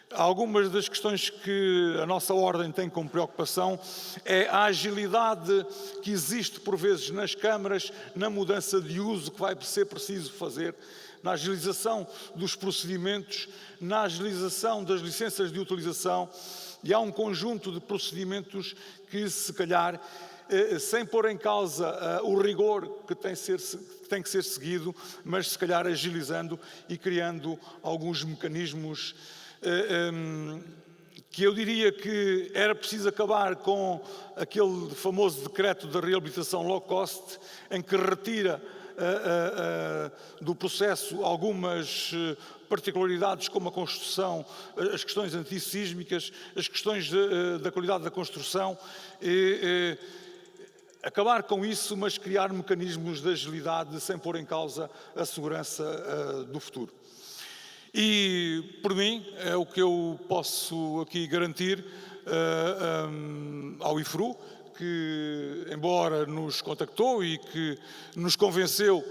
Algumas das questões que a nossa Ordem tem como preocupação é a agilidade que existe por vezes nas câmaras, na mudança de uso que vai ser preciso fazer, na agilização dos procedimentos, na agilização das licenças de utilização, e há um conjunto de procedimentos que, se calhar, sem pôr em causa o rigor que tem que ser seguido, mas se calhar agilizando e criando alguns mecanismos que eu diria que era preciso acabar com aquele famoso decreto da reabilitação low cost, em que retira do processo algumas particularidades como a construção, as questões antissísmicas, as questões da qualidade da construção, acabar com isso, mas criar mecanismos de agilidade sem pôr em causa a segurança do futuro. E, por mim, é o que eu posso aqui garantir ao IFRU, que, embora nos contactou e que nos convenceu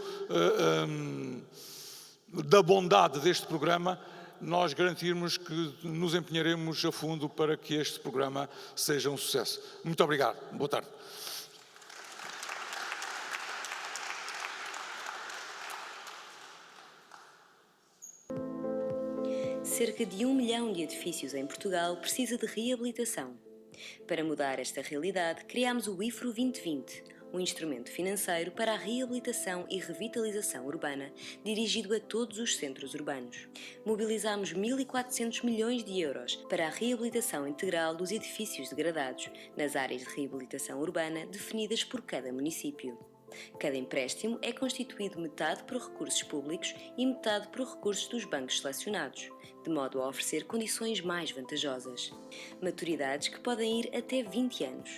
da bondade deste programa, nós garantirmos que nos empenharemos a fundo para que este programa seja um sucesso. Muito obrigado. Boa tarde. Cerca de 1 milhão de edifícios em Portugal precisa de reabilitação. Para mudar esta realidade, criámos o IFRU 2020, um instrumento financeiro para a reabilitação e revitalização urbana dirigido a todos os centros urbanos. Mobilizámos 1.400 milhões de euros para a reabilitação integral dos edifícios degradados nas áreas de reabilitação urbana definidas por cada município. Cada empréstimo é constituído metade por recursos públicos e metade por recursos dos bancos selecionados, de modo a oferecer condições mais vantajosas. Maturidades que podem ir até 20 anos.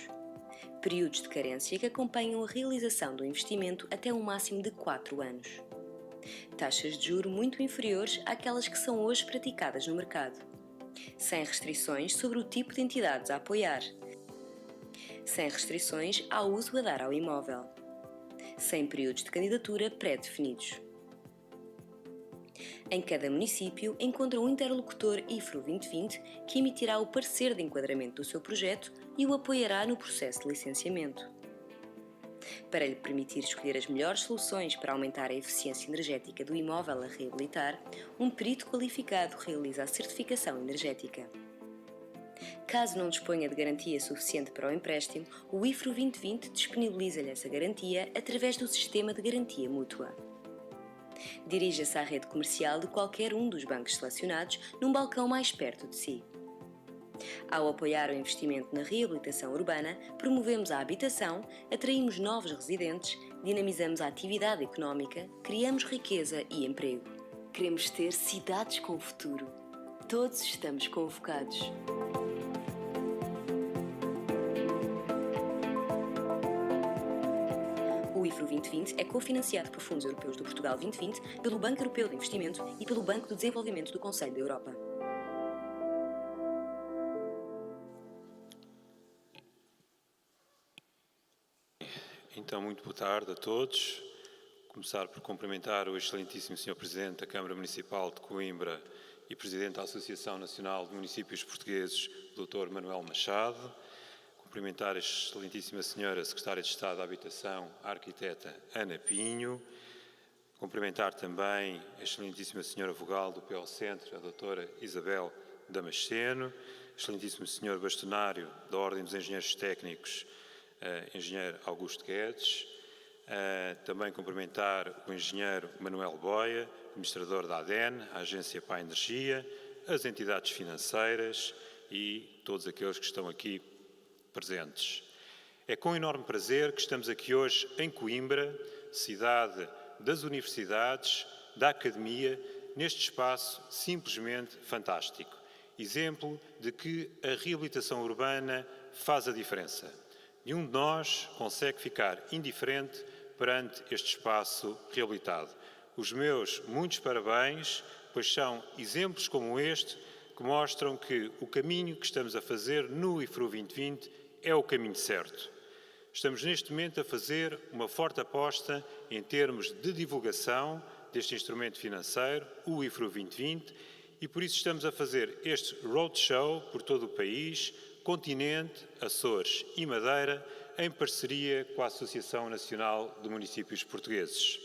Períodos de carência que acompanham a realização do investimento até um máximo de 4 anos. Taxas de juros muito inferiores àquelas que são hoje praticadas no mercado. Sem restrições sobre o tipo de entidades a apoiar. Sem restrições ao uso a dar ao imóvel. Sem períodos de candidatura pré-definidos. Em cada município encontra um interlocutor IFRU 2020 que emitirá o parecer de enquadramento do seu projeto e o apoiará no processo de licenciamento. Para lhe permitir escolher as melhores soluções para aumentar a eficiência energética do imóvel a reabilitar, um perito qualificado realiza a certificação energética. Caso não disponha de garantia suficiente para o empréstimo, o IFRU 2020 disponibiliza-lhe essa garantia através do sistema de garantia mútua. Dirija-se à rede comercial de qualquer um dos bancos selecionados num balcão mais perto de si. Ao apoiar o investimento na reabilitação urbana, promovemos a habitação, atraímos novos residentes, dinamizamos a atividade económica, criamos riqueza e emprego. Queremos ter cidades com futuro. Todos estamos convocados. O IFRU 2020 é cofinanciado por fundos europeus do Portugal 2020, pelo Banco Europeu de Investimento e pelo Banco de Desenvolvimento do Conselho da Europa. Então, muito boa tarde a todos. Começar por cumprimentar o excelentíssimo Sr. Presidente da Câmara Municipal de Coimbra e Presidente da Associação Nacional de Municípios Portugueses, Dr. Manuel Machado. Cumprimentar a excelentíssima Senhora Secretária de Estado da Habitação, a arquiteta Ana Pinho. Cumprimentar também a excelentíssima Senhora Vogal do PO Centro, a Doutora Isabel Damasceno. excelentíssimo Sr. Bastonário da Ordem dos Engenheiros Técnicos, Engenheiro Augusto Guedes. Também cumprimentar o Engenheiro Manuel Boia, Administrador da ADEN, a Agência para a Energia, as entidades financeiras e todos aqueles que estão aqui presentes. É com enorme prazer que estamos aqui hoje em Coimbra, cidade das universidades, da academia, neste espaço simplesmente fantástico. Exemplo de que a reabilitação urbana faz a diferença. Nenhum de nós consegue ficar indiferente perante este espaço reabilitado. Os meus muitos parabéns, pois são exemplos como este que mostram que o caminho que estamos a fazer no IFRU 2020 é o caminho certo. Estamos neste momento a fazer uma forte aposta em termos de divulgação deste instrumento financeiro, o IFRU 2020, e por isso estamos a fazer este roadshow por todo o país, continente, Açores e Madeira, em parceria com a Associação Nacional de Municípios Portugueses.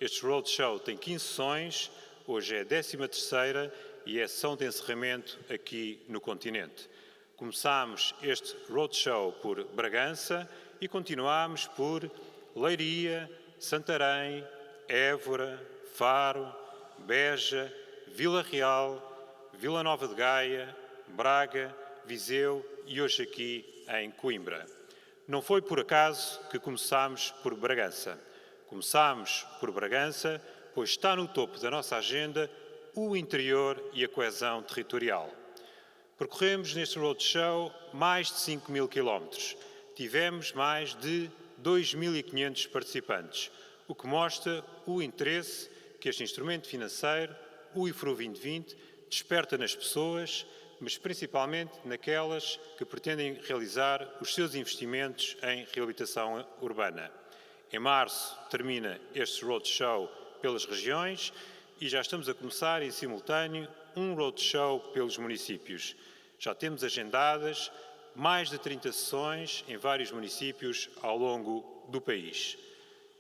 Este roadshow tem 15 sessões, hoje é a 13ª e é a sessão de encerramento aqui no continente. Começámos este roadshow por Bragança e continuámos por Leiria, Santarém, Évora, Faro, Beja, Vila Real, Vila Nova de Gaia, Braga, Viseu e hoje aqui em Coimbra. Não foi por acaso que começámos por Bragança. Começámos por Bragança, pois está no topo da nossa agenda o interior e a coesão territorial. Percorremos neste roadshow mais de 5.000 quilómetros. Tivemos mais de 2.500 participantes, o que mostra o interesse que este instrumento financeiro, o IFRU 2020, desperta nas pessoas, mas principalmente naquelas que pretendem realizar os seus investimentos em reabilitação urbana. Em março termina este roadshow pelas regiões e já estamos a começar em simultâneo um roadshow pelos municípios. Já temos agendadas mais de 30 sessões em vários municípios ao longo do país.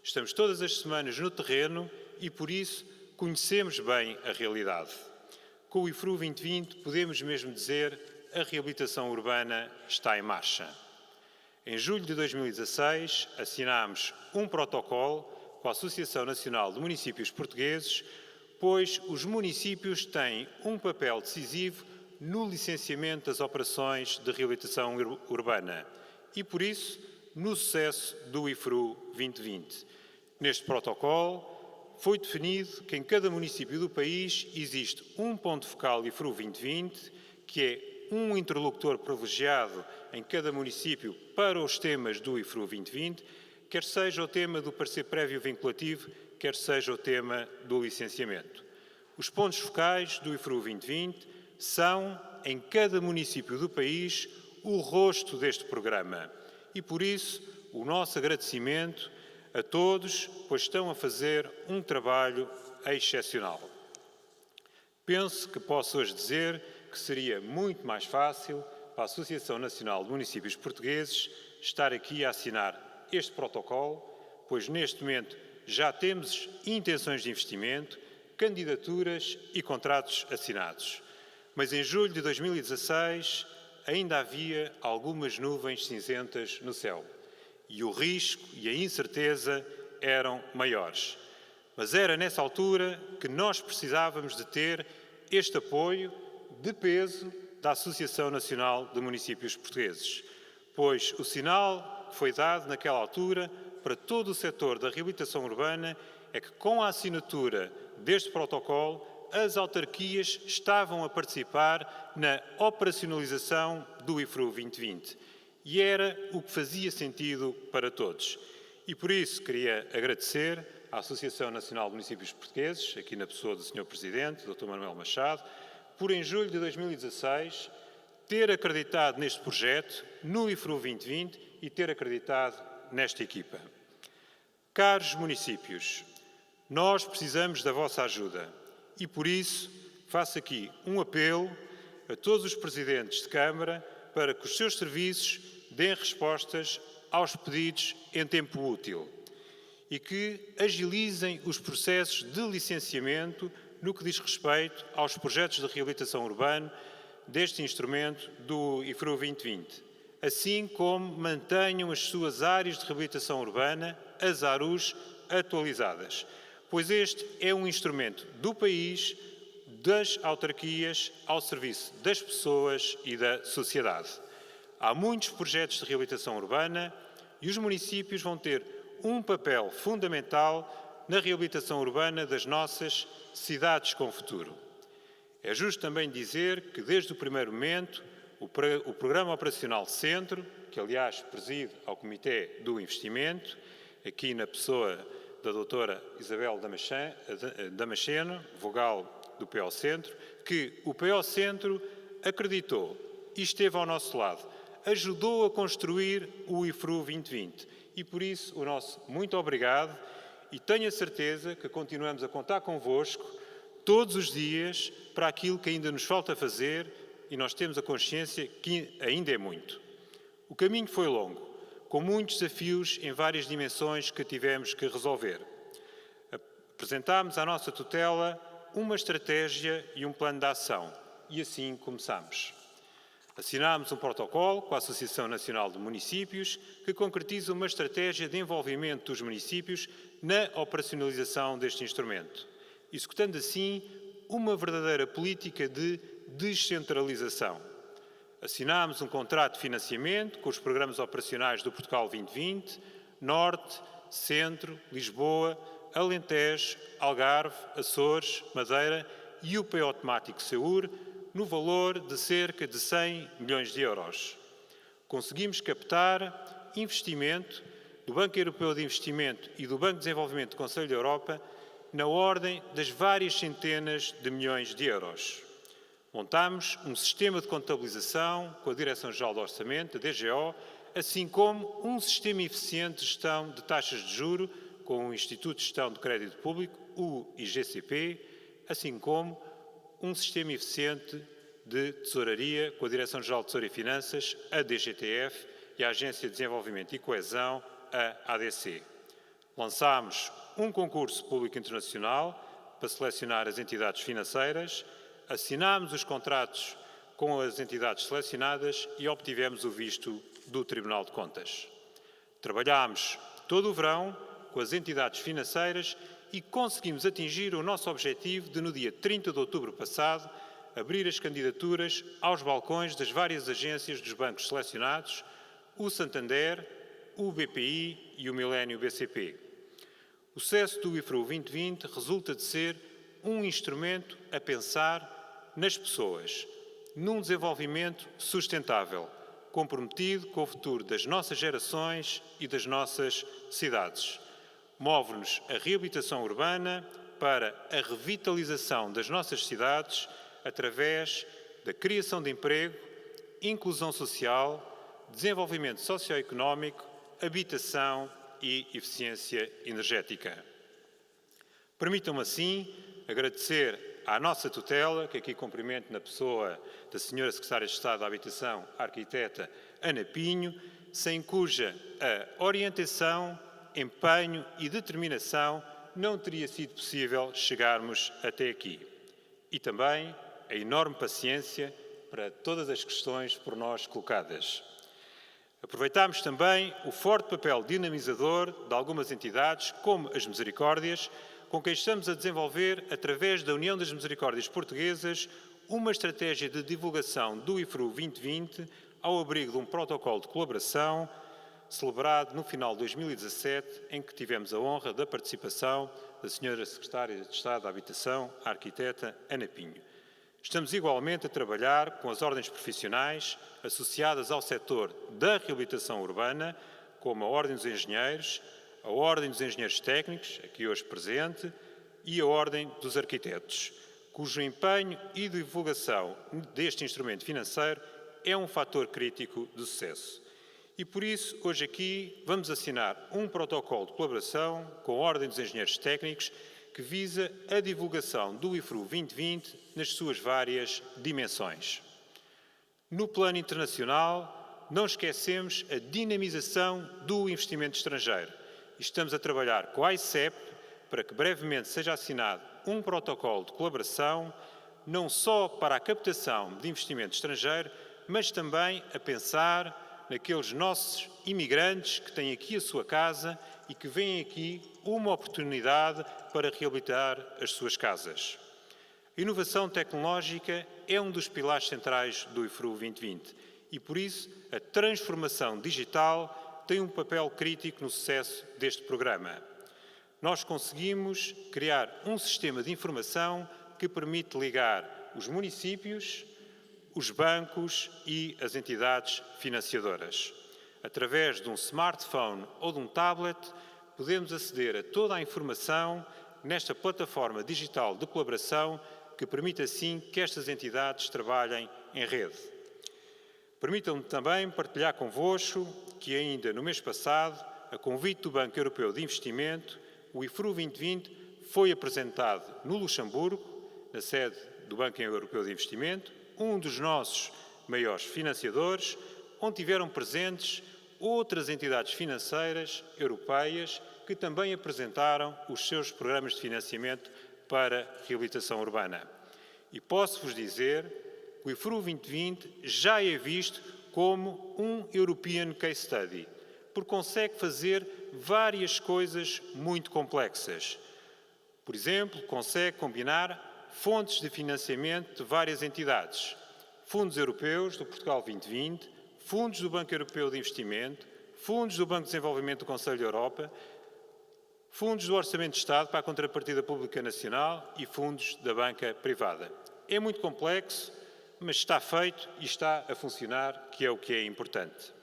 Estamos todas as semanas no terreno e, por isso, conhecemos bem a realidade. Com o IFRU 2020, podemos mesmo dizer que a reabilitação urbana está em marcha. Em julho de 2016, assinámos um protocolo com a Associação Nacional de Municípios Portugueses, pois os municípios têm um papel decisivo no licenciamento das operações de reabilitação urbana e, por isso, no sucesso do IFRU 2020. Neste protocolo, foi definido que em cada município do país existe um ponto focal IFRU 2020, que é um interlocutor privilegiado em cada município para os temas do IFRU 2020, quer seja o tema do parecer prévio vinculativo, quer seja o tema do licenciamento. Os pontos focais do IFRU 2020 são, em cada município do país, o rosto deste programa. E, por isso, o nosso agradecimento a todos, pois estão a fazer um trabalho excepcional. Penso que posso hoje dizer que seria muito mais fácil para a Associação Nacional de Municípios Portugueses estar aqui a assinar este protocolo, pois neste momento já temos intenções de investimento, candidaturas e contratos assinados. Mas em julho de 2016 ainda havia algumas nuvens cinzentas no céu e o risco e a incerteza eram maiores. Mas era nessa altura que nós precisávamos de ter este apoio de peso da Associação Nacional de Municípios Portugueses, pois o sinal que foi dado naquela altura para todo o setor da reabilitação urbana é que com a assinatura deste protocolo as autarquias estavam a participar na operacionalização do IFRU 2020 e era o que fazia sentido para todos. E por isso queria agradecer à Associação Nacional de Municípios Portugueses, aqui na pessoa do Sr. Presidente, Dr. Manuel Machado, por em julho de 2016 ter acreditado neste projeto, no IFRU 2020 e ter acreditado nesta equipa. Caros municípios, nós precisamos da vossa ajuda. E, por isso, faço aqui um apelo a todos os presidentes de Câmara para que os seus serviços deem respostas aos pedidos em tempo útil e que agilizem os processos de licenciamento no que diz respeito aos projetos de reabilitação urbana, deste instrumento do IFRU 2020, assim como mantenham as suas áreas de reabilitação urbana, as ARUs, atualizadas, pois este é um instrumento do país, das autarquias, ao serviço das pessoas e da sociedade. Há muitos projetos de reabilitação urbana e os municípios vão ter um papel fundamental na reabilitação urbana das nossas cidades com futuro. É justo também dizer que, desde o primeiro momento, o Programa Operacional Centro, que aliás preside ao Comitê do Investimento, aqui na pessoa da doutora Isabel Damasceno, vogal do PO Centro, que o PO Centro acreditou e esteve ao nosso lado, ajudou a construir o IFRU 2020 e, por isso, o nosso muito obrigado e tenho a certeza que continuamos a contar convosco todos os dias para aquilo que ainda nos falta fazer e nós temos a consciência que ainda é muito. O caminho foi longo, com muitos desafios em várias dimensões que tivemos que resolver. Apresentámos à nossa tutela uma estratégia e um plano de ação e assim começámos. Assinámos um protocolo com a Associação Nacional de Municípios que concretiza uma estratégia de envolvimento dos municípios na operacionalização deste instrumento, executando assim uma verdadeira política de descentralização. Assinámos um contrato de financiamento com os programas operacionais do Portugal 2020, Norte, Centro, Lisboa, Alentejo, Algarve, Açores, Madeira e o PO temático SEUR, no valor de cerca de 100 milhões de euros. Conseguimos captar investimento do Banco Europeu de Investimento e do Banco de Desenvolvimento do Conselho da Europa na ordem das várias centenas de milhões de euros. Montámos um sistema de contabilização com a Direção-Geral do Orçamento, a DGO, assim como um sistema eficiente de gestão de taxas de juro com o Instituto de Gestão de Crédito Público, o IGCP, assim como um sistema eficiente de tesouraria com a Direção-Geral de Tesouraria e Finanças, a DGTF e a Agência de Desenvolvimento e Coesão, a ADC. Lançámos um concurso público internacional para selecionar as entidades financeiras, assinámos os contratos com as entidades selecionadas e obtivemos o visto do Tribunal de Contas. Trabalhámos todo o verão com as entidades financeiras e conseguimos atingir o nosso objetivo de, no dia 30 de outubro passado, abrir as candidaturas aos balcões das várias agências dos bancos selecionados, o Santander, o BPI e o Millennium BCP. O sucesso do IFRU 2020 resulta de ser um instrumento a pensar nas pessoas, num desenvolvimento sustentável, comprometido com o futuro das nossas gerações e das nossas cidades. Move-nos a reabilitação urbana para a revitalização das nossas cidades através da criação de emprego, inclusão social, desenvolvimento socioeconómico, habitação e eficiência energética. Permitam-me assim agradecer à nossa tutela, que aqui cumprimento na pessoa da Sra. Secretária de Estado da Habitação, a arquiteta Ana Pinho, sem cuja orientação, empenho e determinação não teria sido possível chegarmos até aqui. E também a enorme paciência para todas as questões por nós colocadas. Aproveitámos também o forte papel dinamizador de algumas entidades, como as Misericórdias, com quem estamos a desenvolver, através da União das Misericórdias Portuguesas, uma estratégia de divulgação do IFRU 2020 ao abrigo de um protocolo de colaboração celebrado no final de 2017, em que tivemos a honra da participação da Sra. Secretária de Estado da Habitação, a arquiteta Ana Pinho. Estamos igualmente a trabalhar com as ordens profissionais associadas ao setor da reabilitação urbana, como a Ordem dos Engenheiros, a Ordem dos Engenheiros Técnicos, aqui hoje presente, e a Ordem dos Arquitetos, cujo empenho e divulgação deste instrumento financeiro é um fator crítico do sucesso. E por isso, hoje aqui, vamos assinar um protocolo de colaboração com a Ordem dos Engenheiros Técnicos que visa a divulgação do IFRU 2020 nas suas várias dimensões. No plano internacional, não esquecemos a dinamização do investimento estrangeiro. Estamos a trabalhar com a ICEP para que brevemente seja assinado um protocolo de colaboração não só para a captação de investimento estrangeiro, mas também a pensar naqueles nossos imigrantes que têm aqui a sua casa e que veem aqui uma oportunidade para reabilitar as suas casas. A inovação tecnológica é um dos pilares centrais do IFRU 2020 e, por isso, a transformação digital tem um papel crítico no sucesso deste programa. Nós conseguimos criar um sistema de informação que permite ligar os municípios, os bancos e as entidades financiadoras. Através de um smartphone ou de um tablet, podemos aceder a toda a informação nesta plataforma digital de colaboração que permite assim que estas entidades trabalhem em rede. Permitam-me também partilhar convosco que ainda no mês passado, a convite do Banco Europeu de Investimento, o IFRU 2020 foi apresentado no Luxemburgo, na sede do Banco Europeu de Investimento, um dos nossos maiores financiadores, onde tiveram presentes outras entidades financeiras europeias que também apresentaram os seus programas de financiamento para reabilitação urbana. E posso-vos dizer que o IFRU 2020 já é visto como um European Case Study, porque consegue fazer várias coisas muito complexas. Por exemplo, consegue combinar fontes de financiamento de várias entidades, fundos europeus do Portugal 2020, fundos do Banco Europeu de Investimento, fundos do Banco de Desenvolvimento do Conselho da Europa, fundos do Orçamento de Estado para a Contrapartida Pública Nacional e fundos da banca privada. É muito complexo, mas está feito e está a funcionar, que é importante.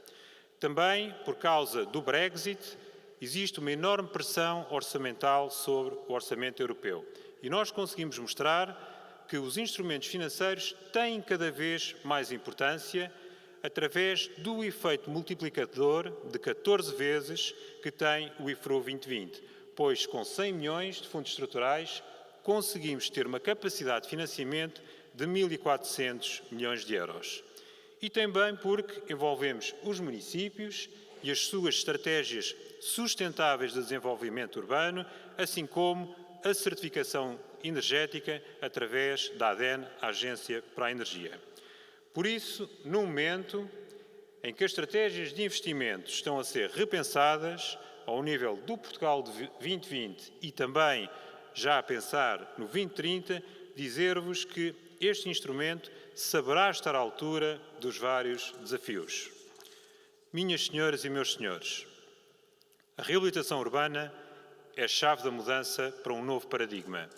Também, por causa do Brexit, existe uma enorme pressão orçamental sobre o orçamento europeu. E nós conseguimos mostrar que os instrumentos financeiros têm cada vez mais importância através do efeito multiplicador de 14 vezes que tem o IFRU 2020, pois com 100 milhões de fundos estruturais conseguimos ter uma capacidade de financiamento de 1.400 milhões de euros. E também porque envolvemos os municípios e as suas estratégias sustentáveis de desenvolvimento urbano, assim como a certificação energética através da ADEN, a Agência para a Energia. Por isso, no momento em que as estratégias de investimento estão a ser repensadas ao nível do Portugal de 2020 e também já a pensar no 2030, dizer-vos que este instrumento saberá estar à altura dos vários desafios. Minhas senhoras e meus senhores, a reabilitação urbana é a chave da mudança para um novo paradigma,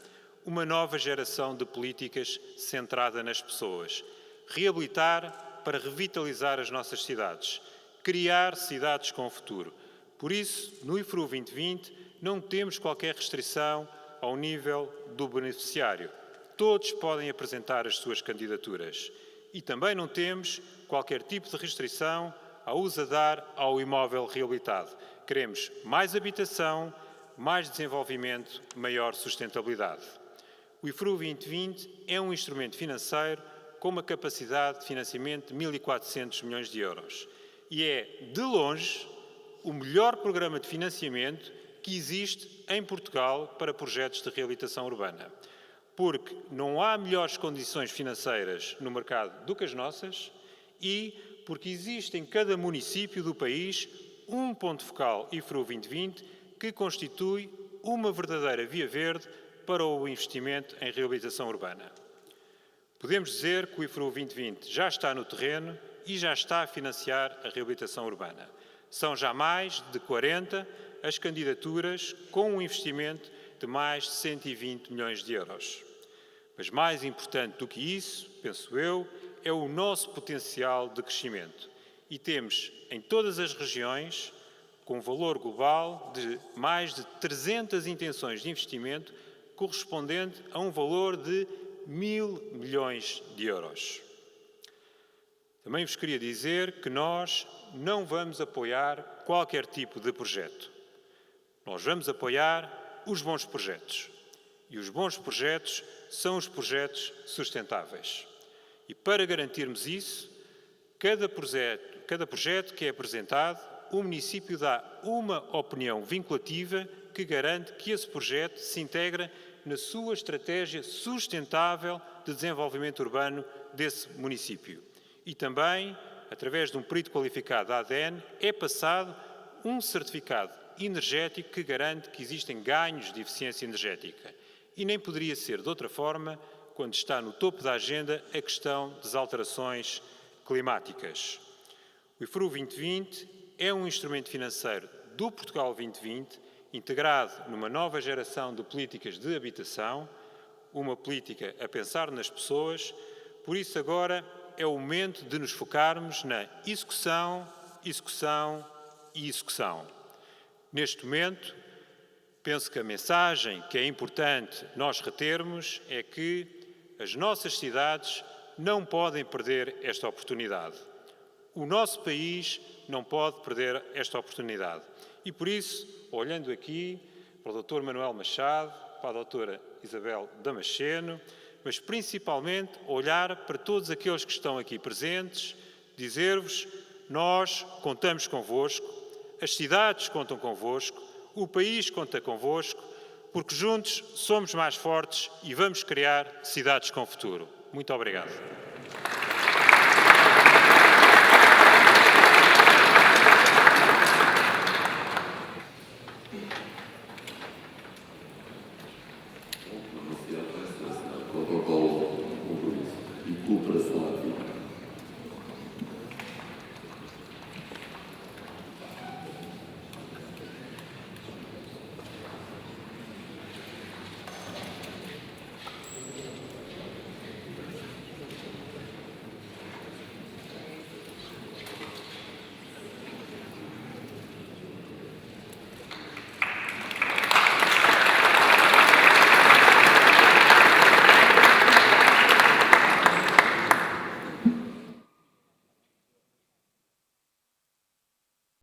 uma nova geração de políticas centrada nas pessoas. Reabilitar para revitalizar as nossas cidades, criar cidades com futuro. Por isso, no IFRU 2020, não temos qualquer restrição ao nível do beneficiário. Todos podem apresentar as suas candidaturas. E também não temos qualquer tipo de restrição ao uso a dar ao imóvel reabilitado. Queremos mais habitação, mais desenvolvimento, maior sustentabilidade. O IFRU 2020 é um instrumento financeiro com uma capacidade de financiamento de 1.400 milhões de euros. E é, de longe, o melhor programa de financiamento que existe em Portugal para projetos de reabilitação urbana. Porque não há melhores condições financeiras no mercado do que as nossas e porque existe em cada município do país um ponto focal IFRU 2020 que constitui uma verdadeira via verde para o investimento em reabilitação urbana. Podemos dizer que o IFRU 2020 já está no terreno e já está a financiar a reabilitação urbana. São já mais de 40 as candidaturas com um investimento de mais de 120 milhões de euros. Mas mais importante do que isso, penso eu, é o nosso potencial de crescimento. E temos em todas as regiões, com um valor global de mais de 300 intenções de investimento, correspondente a um valor de 1.000 milhões de euros. Também vos queria dizer que nós não vamos apoiar qualquer tipo de projeto. Nós vamos apoiar os bons projetos. E os bons projetos são os projetos sustentáveis. E para garantirmos isso, cada projeto que é apresentado, o município dá uma opinião vinculativa que garante que esse projeto se integra na sua estratégia sustentável de desenvolvimento urbano desse município. E também, através de um perito qualificado da ADN, é passado um certificado energético que garante que existem ganhos de eficiência energética. E nem poderia ser de outra forma quando está no topo da agenda a questão das alterações climáticas. O IFRU 2020 é um instrumento financeiro do Portugal 2020, integrado numa nova geração de políticas de habitação, uma política a pensar nas pessoas. Por isso agora é o momento de nos focarmos na execução, execução e execução. Neste momento, penso que a mensagem que é importante nós retermos é que as nossas cidades não podem perder esta oportunidade. O nosso país não pode perder esta oportunidade. E por isso, olhando aqui para o Dr. Manuel Machado, para a doutora Isabel Damasceno, mas principalmente olhar para todos aqueles que estão aqui presentes, dizer-vos: nós contamos convosco, as cidades contam convosco, o país conta convosco, porque juntos somos mais fortes e vamos criar cidades com futuro. Muito obrigado. Protocolo de compromisso e cooperação ativa.